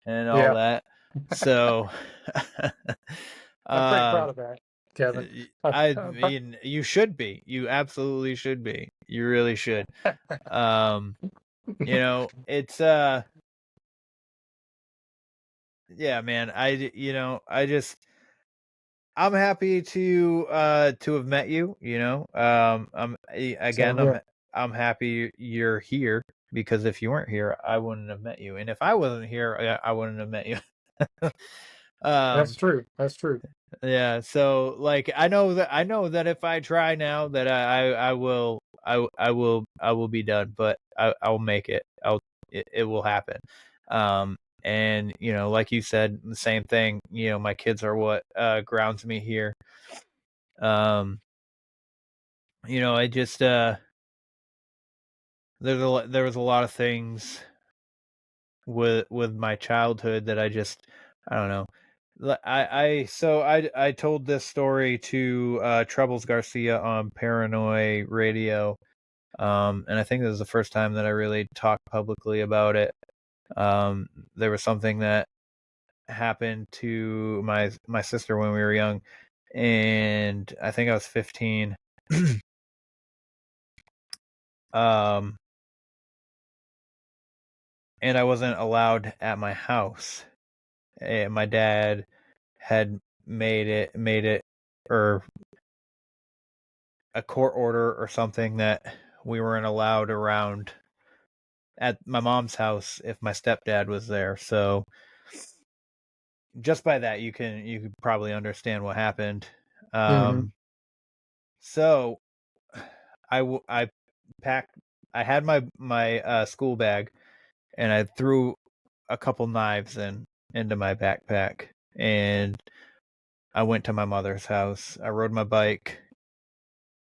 and all Yeah. that. So I'm pretty uh proud of that, Kevin. I mean, you should be. You absolutely should be. You really should. It's yeah, man. I'm happy to have met you, Same again, here. I'm happy you're here, because if you weren't here, I wouldn't have met you. And if I wasn't here, I wouldn't have met you. That's um true. That's true. Yeah, so like I know that if I try now, that I will be done, but I'll make it. It will happen. And like you said, the same thing. My kids are what grounds me here. Um, I just there was a lot of things with my childhood that I don't know. I told this story to Troubles Garcia on Paranoid Radio, and I think this is the first time that I really talked publicly about it. There was something that happened to my sister when we were young, and I think I was 15. um, and I wasn't allowed at my house. And my dad had made it or a court order or something that we weren't allowed around at my mom's house if my stepdad was there. So just by that, you could probably understand what happened. Hmm. So I packed. I had my school bag, and I threw a couple knives into my backpack, and I went to my mother's house. I rode my bike,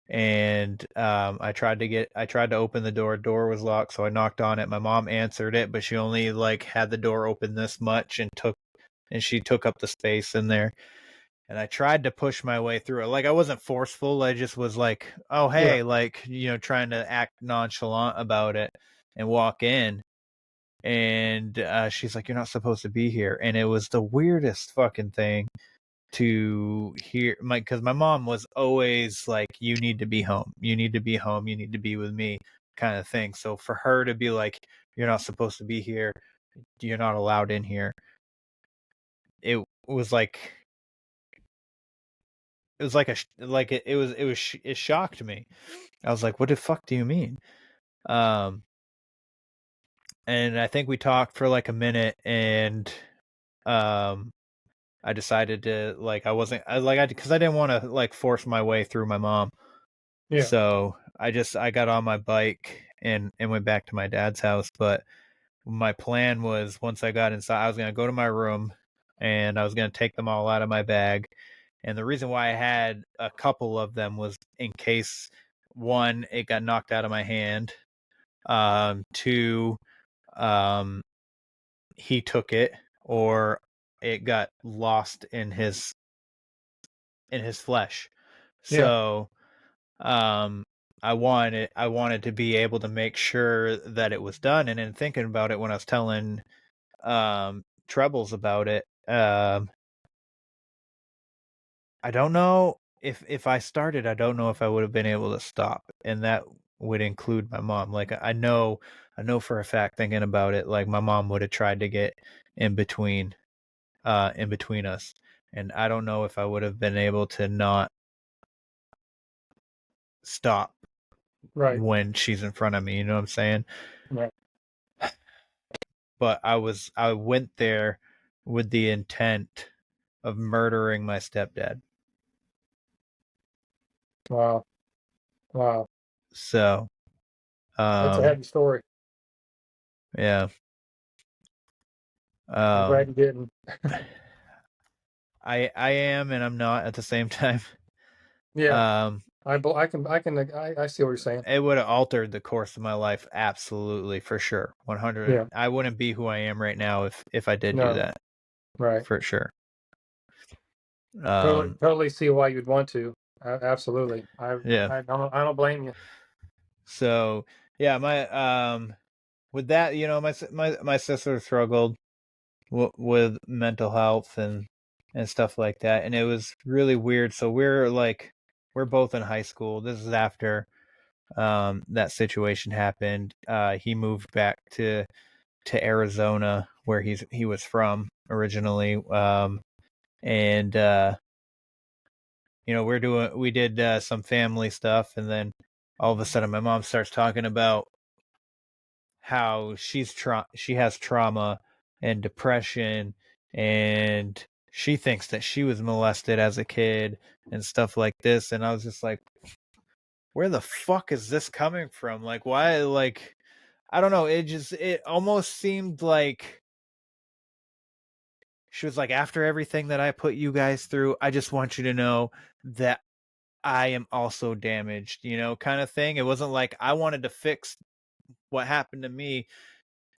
and I tried to open the door. Door was locked, so I knocked on it. My mom answered it, but she only like had the door open this much, and she took up the space in there. And I tried to push my way through it. Like, I wasn't forceful. I just was like, "Oh, Yeah. hey," like, trying to act nonchalant about it and walk in. And she's like, "You're not supposed to be here." And it was the weirdest fucking thing to hear, because my mom was always like, "You need to be home. You need to be home. You need to be with me," kind of thing. So for her to be like, "You're not supposed to be here. You're not allowed in here," it was like was like it shocked me. I was like, what the fuck do you mean? And I think we talked for like a minute, and I decided to like because I didn't want to like force my way through my mom. Yeah. So I got on my bike and went back to my dad's house. But my plan was, once I got inside, I was gonna go to my room and I was gonna take them all out of my bag. And the reason why I had a couple of them was in case, one, it got knocked out of my hand. Two, he took it, or it got lost in his flesh. Yeah. So I wanted to be able to make sure that it was done. And in thinking about it, when I was telling Trebles about it, I don't know if I started, I don't know if I would have been able to stop, and that would include my mom. Like I know for a fact, thinking about it, like my mom would have tried to get in between us, and I don't know if I would have been able to not stop Right. when she's in front of me, you know what I'm saying? Right. But I went there with the intent of murdering my stepdad. Wow. Wow. So That's a heavy story. yeah. I'm glad you didn't. I am and I'm not at the same time. Yeah. I see what you're saying. It would have altered the course of my life, absolutely, for sure. 100. Yeah. I wouldn't be who I am right now if I did do No. that, Right. for sure. Totally see why you'd want to. Absolutely. Yeah. I don't blame you. So yeah, my with that, you know, my sister struggled with mental health and stuff like that, and it was really weird. So we're both in high school. This is after that situation happened. He moved back to Arizona, where he was from originally, and you know, we did some family stuff, and then all of a sudden my mom starts talking about how she has trauma and depression, and she thinks that she was molested as a kid and stuff like this. And I was just like, where the fuck is this coming from? Like, why? Like, I don't know. It almost seemed like she was like, after everything that I put you guys through, I just want you to know that I am also damaged, you know, kind of thing. It wasn't like I wanted to fix what happened to me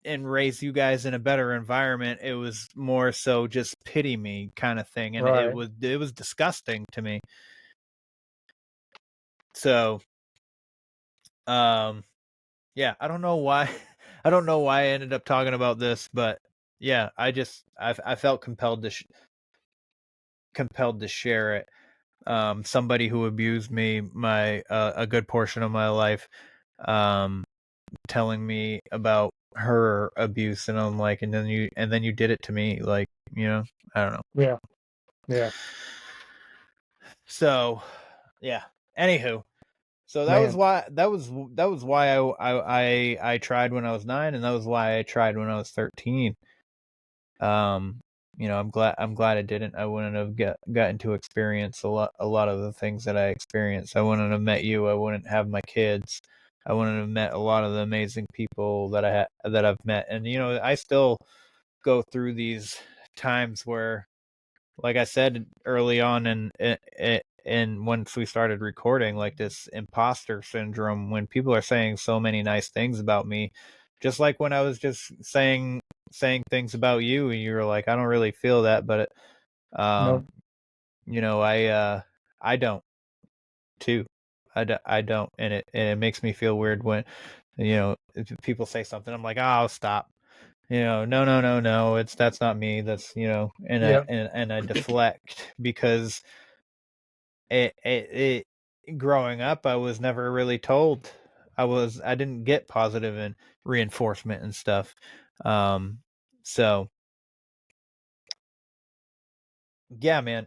and raise you guys in a better environment. It was more so just pity me kind of thing. And Right. it was disgusting to me. So, yeah, I don't know why I ended up talking about this, but yeah, I felt compelled to share it. Somebody who abused me a good portion of my life, telling me about her abuse, and I'm like, and then you did it to me, like, you know, I don't know. Yeah. Yeah. So, yeah. Anywho, so that was why I tried when I was 9, and that was why I tried when I was 13. You know, I'm glad I didn't. I wouldn't have gotten to experience a lot of the things that I experienced. I wouldn't have met you. I wouldn't have my kids. I wouldn't have met a lot of the amazing people that I've met. And you know, I still go through these times where, like I said early on, and once we started recording, like this imposter syndrome, when people are saying so many nice things about me, just like when I was just saying things about you, and you were like, I don't really feel that, but Nope. you know, I don't too. I don't, and it makes me feel weird when, you know, if people say something, I'm like, oh, stop. You know, no, that's not me. That's, you know, and Yeah. I deflect, because it growing up, I was never really told. I didn't get positive and reinforcement and stuff. So yeah, man,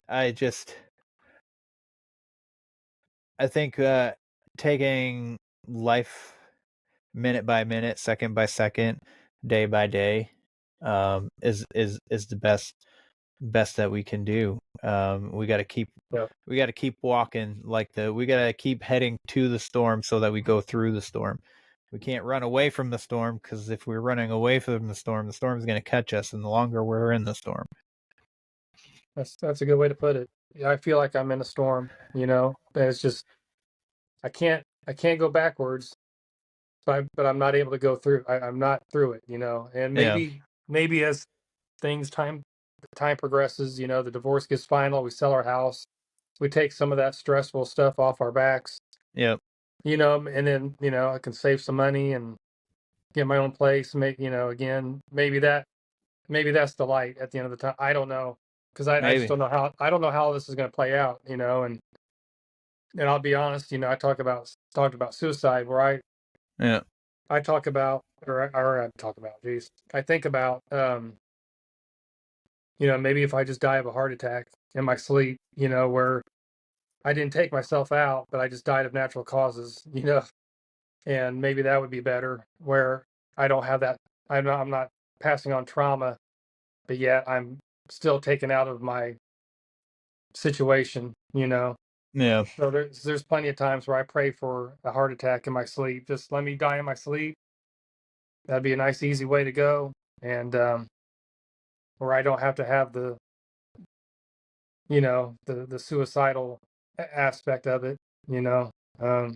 I think taking life minute by minute, second by second, day by day, is the best that we can do. We got to keep walking we got to keep heading to the storm so that we go through the storm. We can't run away from the storm, because if we're running away from the storm is going to catch us, and the longer we're in the storm. That's a good way to put it. Yeah, I feel like I'm in a storm, it's just I can't go backwards, but I'm not able to go through. I'm not through it, and maybe as time progresses, the divorce gets final, we sell our house, we take some of that stressful stuff off our backs, Yep. And then, I can save some money and get my own place, again, maybe that's the light at the end of the time. I don't know, because I just don't know how this is going to play out, and I'll be honest, I talked about suicide, where I talk about, geez, I think about, maybe if I just die of a heart attack in my sleep, where I didn't take myself out, but I just died of natural causes, and maybe that would be better, where I don't have that. I'm not passing on trauma, but yet I'm still taken out of my situation, Yeah. So there's plenty of times where I pray for a heart attack in my sleep. Just let me die in my sleep. That'd be a nice, easy way to go, and where I don't have to have the the suicidal aspect of it. Um,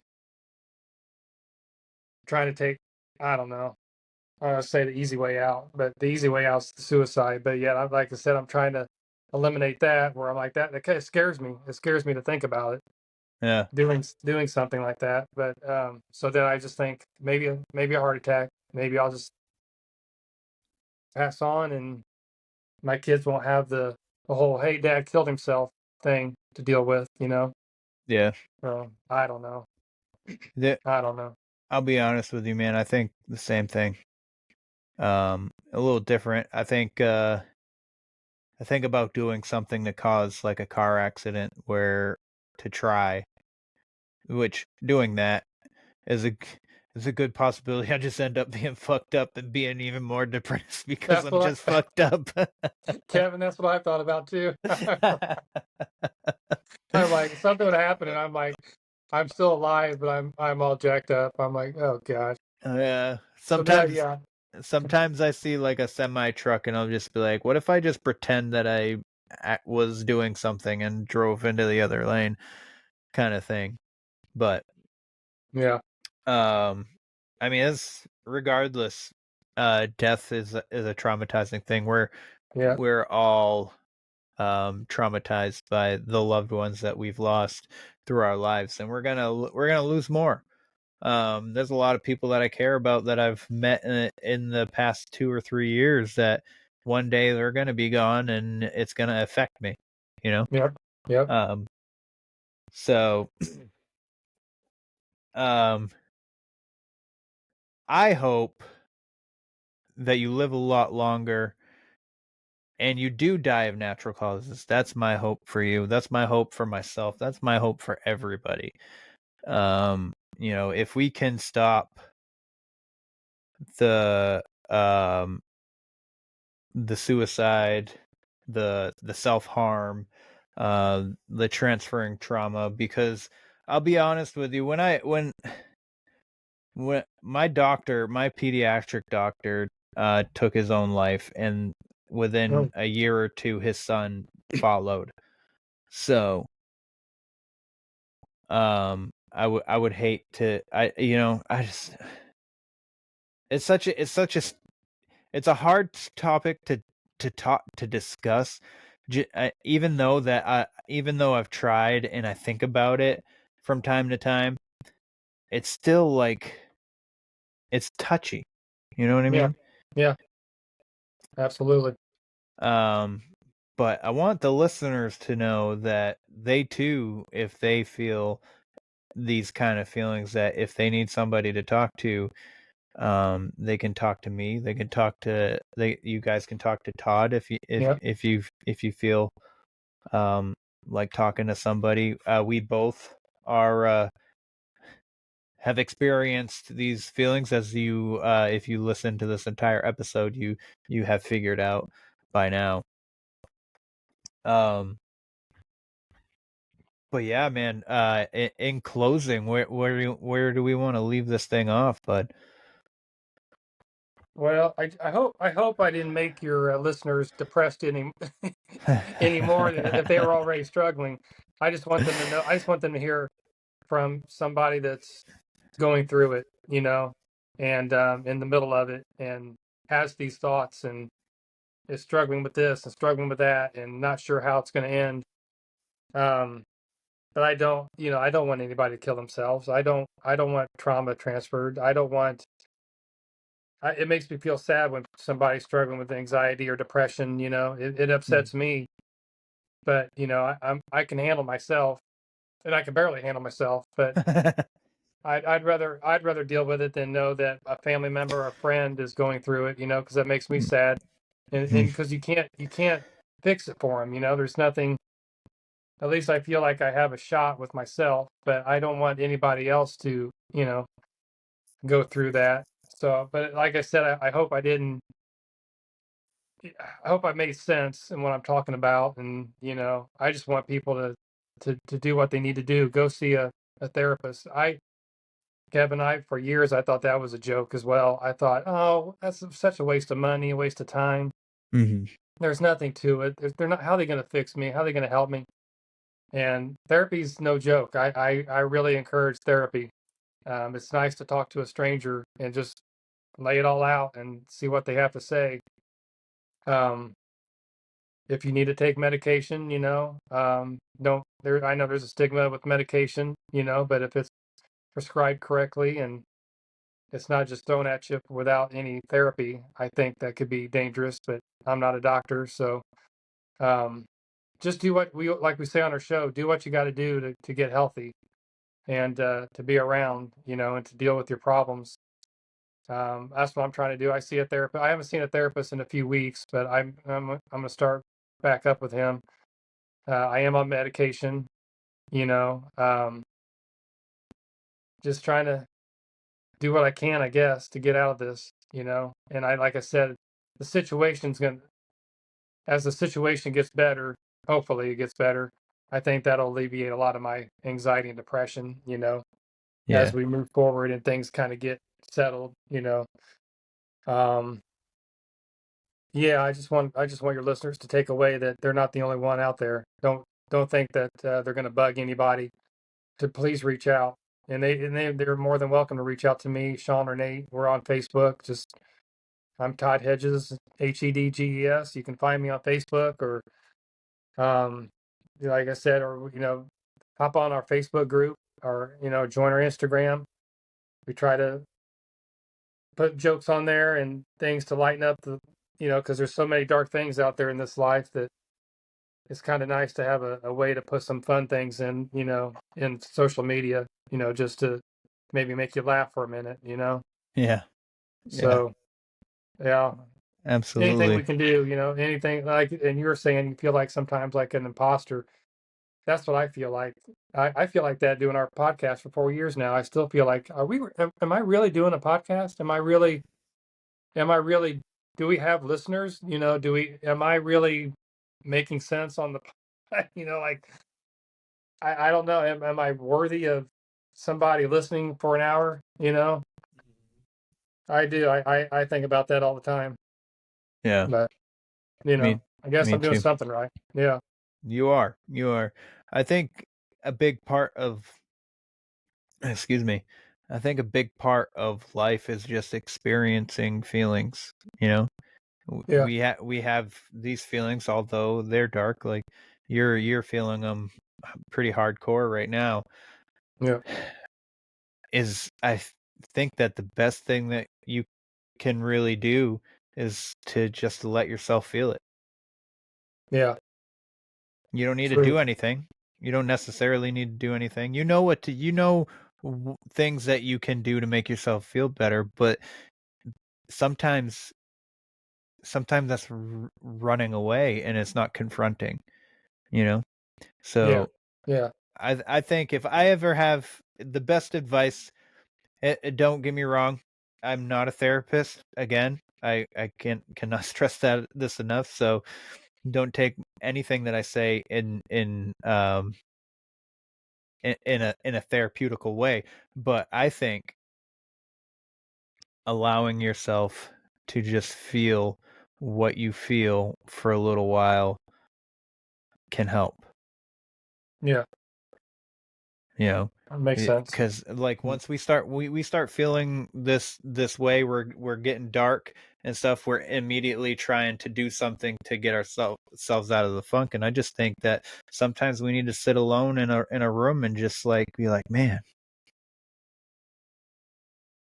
trying to take, I don't know, I say the easy way out, but the easy way out is suicide. But yet, like I said, I'm trying to eliminate that. Where I'm like that. That kind of scares me. It scares me to think about it. Yeah. Doing something like that. But so then I just think maybe a heart attack. Maybe I'll just pass on, and my kids won't have the whole "Hey, Dad killed himself" thing to deal with. Yeah. So I don't know. I don't know. I'll be honest with you, man. I think the same thing. A little different. I think about doing something to cause like a car accident, to try, which doing that is a good possibility. I just end up being fucked up and being even more depressed because I'm just fucked up. Kevin, that's what I thought about too. I'm like, something would happen, and I'm like, I'm still alive, but I'm all jacked up. I'm like, oh gosh. Yeah. So Sometimes I see like a semi truck, and I'll just be like, what if I just pretend that I was doing something and drove into the other lane, kind of thing. But yeah. I mean, it's regardless, death is a traumatizing thing. We're all traumatized by the loved ones that we've lost through our lives, and we're gonna lose more. There's a lot of people that I care about that I've met in the past 2 or 3 years that one day they're gonna be gone, and it's gonna affect me. Yep. So, I hope that you live a lot longer and you do die of natural causes. That's my hope for you. That's my hope for myself. That's my hope for everybody. If we can stop the suicide, the self-harm, the transferring trauma, because I'll be honest with you, when my pediatric doctor took his own life, and within a year or two his son followed. So I would hate to, it's a hard topic to discuss, even though I've tried and I think about it from time to time. It's still like, it's touchy. You know what I mean? Yeah. Absolutely. But I want the listeners to know that they too, if they feel these kind of feelings, that if they need somebody to talk to, they can talk to me. They can talk to you guys can talk to Todd if you feel like talking to somebody. We both are have experienced these feelings, as you if you listen to this entire episode, you have figured out by now. But yeah, man, in closing, where do we want to leave this thing off, bud? Well, I hope I didn't make your listeners depressed anymore if they were already struggling. I just want them to know. I just want them to hear from somebody that's going through it, and in the middle of it, and has these thoughts and is struggling with this and struggling with that, and not sure how it's going to end. But I don't want anybody to kill themselves. I don't want trauma transferred. I don't want. It makes me feel sad when somebody's struggling with anxiety or depression. It upsets me. But I can handle myself, and I can barely handle myself. But I'd rather deal with it than know that a family member or a friend is going through it. Because that makes me sad, and because you can't fix it for them. There's nothing. At least I feel like I have a shot with myself, but I don't want anybody else to go through that. So, but like I said, I hope I didn't. I hope I made sense in what I'm talking about, and I just want people to do what they need to do. Go see a therapist. Kevin, for years I thought that was a joke as well. I thought, oh, that's such a waste of money, a waste of time. There's nothing to it. They're not. How are they going to fix me? How are they going to help me? And therapy's no joke. I really encourage therapy. It's nice to talk to a stranger and just lay it all out and see what they have to say. If you need to take medication, don't there. I know there's a stigma with medication, but if it's prescribed correctly and it's not just thrown at you without any therapy, I think that could be dangerous. But I'm not a doctor, so just do what like we say on our show. Do what you got to do to get healthy and to be around, and to deal with your problems. That's what I'm trying to do. I see a therapist. I haven't seen a therapist in a few weeks, but I'm gonna start back up with him. I am on medication, just trying to do what I can, I guess, to get out of this, And like I said, the situation's as the situation gets better, hopefully it gets better. I think that'll alleviate a lot of my anxiety and depression, as we move forward and things kind of get settled, Yeah, I just want your listeners to take away that they're not the only one out there. Don't think that they're going to bug anybody. To please reach out, and they're more than welcome to reach out to me, Sean or Nate. We're on Facebook. I'm Todd Hedges, Hedges. You can find me on Facebook, or like I said, or hop on our Facebook group, or join our Instagram. We try to put jokes on there and things to lighten up because there's so many dark things out there in this life that it's kind of nice to have a way to put some fun things in, in social media, just to maybe make you laugh for a minute, Yeah. So, yeah. Absolutely. Anything we can do, anything like, and you were saying you feel like sometimes like an imposter. That's what I feel like. I feel like that doing our podcast for 4 years now. I still feel like, am I really doing a podcast? Am I really, do we have listeners? Am I really making sense on the, like, I don't know. Am I worthy of somebody listening for an hour? I do. I think about that all the time. Yeah. But, I guess I'm doing something right. Yeah. You are. I think a big part of, excuse me, I think a big part of life is just experiencing feelings, Yeah. We have these feelings, although they're dark, like you're feeling them pretty hardcore right now. Yeah. I think that the best thing that you can really do is to just let yourself feel it. Yeah. You don't need to do anything. You don't necessarily need to do anything. Things that you can do to make yourself feel better, but sometimes that's running away and it's not confronting, So yeah. I think if I ever have the best advice, don't get me wrong, I'm not a therapist. Again, I cannot stress this enough. So don't take anything that I say in a therapeutical way. But I think allowing yourself to just feel what you feel for a little while can help. Yeah, that makes sense. Because like once we start feeling this way, we're getting dark and stuff, we're immediately trying to do something to get ourselves out of the funk. And I just think that sometimes we need to sit alone in a room and just like be like, man,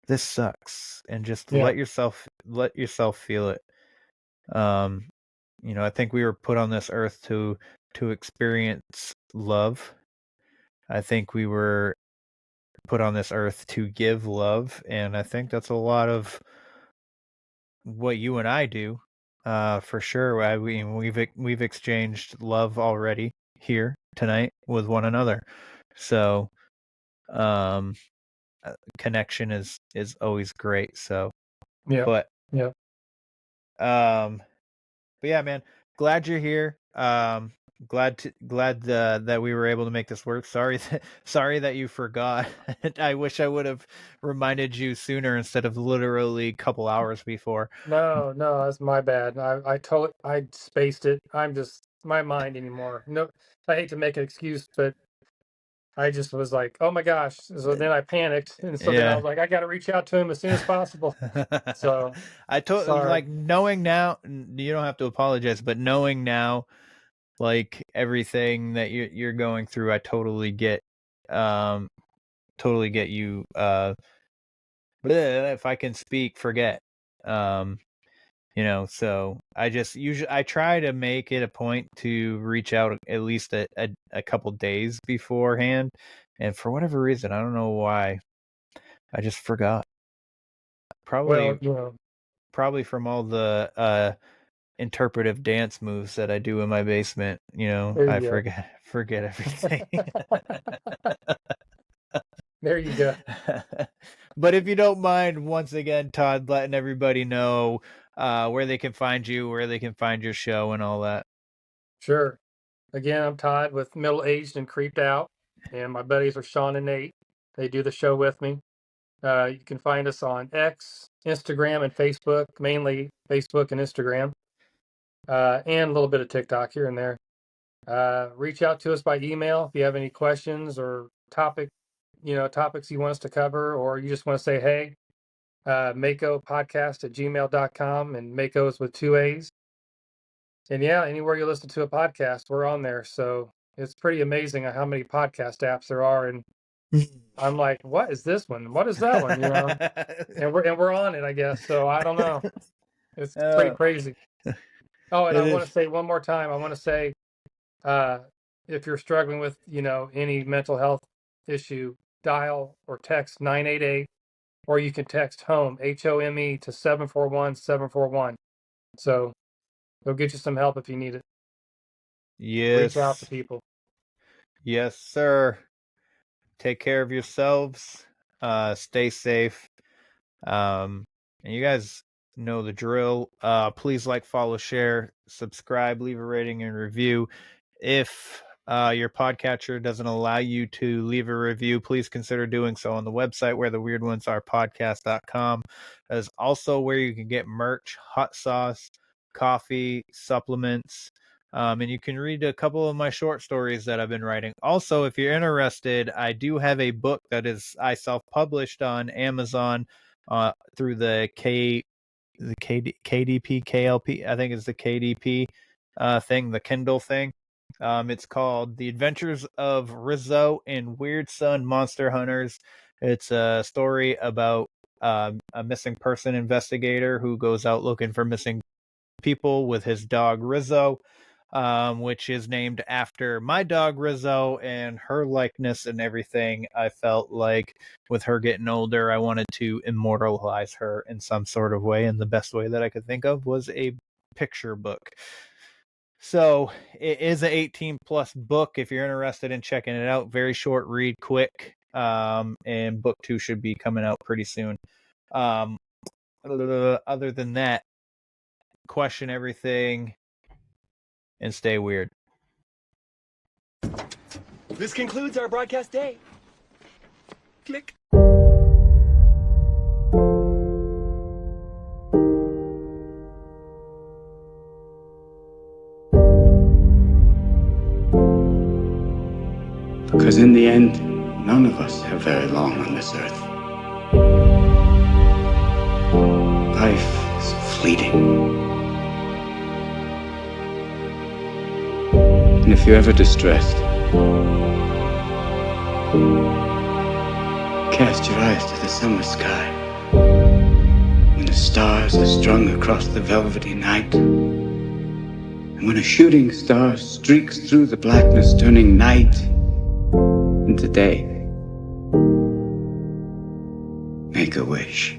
this sucks, and just Yeah. let yourself feel it. I think we were put on this earth to experience love. I think we were put on this earth to give love, and I think that's a lot of what you and I do, for sure. We've exchanged love already here tonight with one another, so um, connection is always great. So, Yeah. but Yeah. but yeah, man, glad you're here. Glad that we were able to make this work. Sorry that you forgot. I wish I would have reminded you sooner instead of literally a couple hours before. No, that's my bad. I spaced it. I'm just my mind anymore. No, I hate to make an excuse, but I just was like, oh my gosh. So then I panicked, and so then I Yeah. was like, I got to reach out to him as soon as possible. So I told sorry. like knowing now, you don't have to apologize, but knowing now, like everything that you're going through, I totally get you. If I can speak, forget. So I try to make it a point to reach out at least a couple days beforehand, and for whatever reason, I don't know why, I just forgot. Well, Probably from all the interpretive dance moves that I do in my basement. there I you go. forget everything. There you go. But if you don't mind, once again, Todd, letting everybody know where they can find you, where they can find your show, and all that. Sure. Again, I'm Todd with Middle Aged and Creeped Out, and my buddies are Sean and Nate. They do the show with me. You can find us on X, Instagram, and Facebook, mainly Facebook and Instagram, and a little bit of TikTok here and there. Reach out to us by email if you have any questions or topics you want us to cover, or you just want to say hey. MakoPodcast@gmail.com, and Mako is with 2 A's. And yeah, anywhere you listen to a podcast, we're on there. So it's pretty amazing how many podcast apps there are. And I'm like, what is this one? What is that one? And we're on it, I guess. So I don't know. It's pretty crazy. Oh, and I want to say one more time, I want to say, if you're struggling with, any mental health issue, dial or text 988, or you can text HOME, HOME, to 741-741. So they'll get you some help if you need it. Reach out to Yes. people. Yes, sir. Take care of yourselves. Stay safe. And you guys know the drill. Please like, follow, share, subscribe, leave a rating and review. If your podcatcher doesn't allow you to leave a review, please consider doing so on the website where the weird ones are podcast.com. That is also where you can get merch, hot sauce, coffee, supplements. And you can read a couple of my short stories that I've been writing. Also, if you're interested, I do have a book that I self-published on Amazon through the KDP, KLP, I think it's the KDP thing, the Kindle thing. It's called The Adventures of Rizzo and Weird Son Monster Hunters. It's a story about a missing person investigator who goes out looking for missing people with his dog Rizzo, which is named after my dog Rizzo and her likeness and everything. I felt like with her getting older, I wanted to immortalize her in some sort of way, and the best way that I could think of was a picture book. So it is an 18 plus book if you're interested in checking it out. Very short read, quick. And book 2 should be coming out pretty soon. Other than that, question everything and stay weird. This concludes our broadcast day. Click. Because in the end, none of us have very long on this earth. Life is fleeting. And if you're ever distressed, cast your eyes to the summer sky, when the stars are strung across the velvety night, and when a shooting star streaks through the blackness, turning night into day. Make a wish.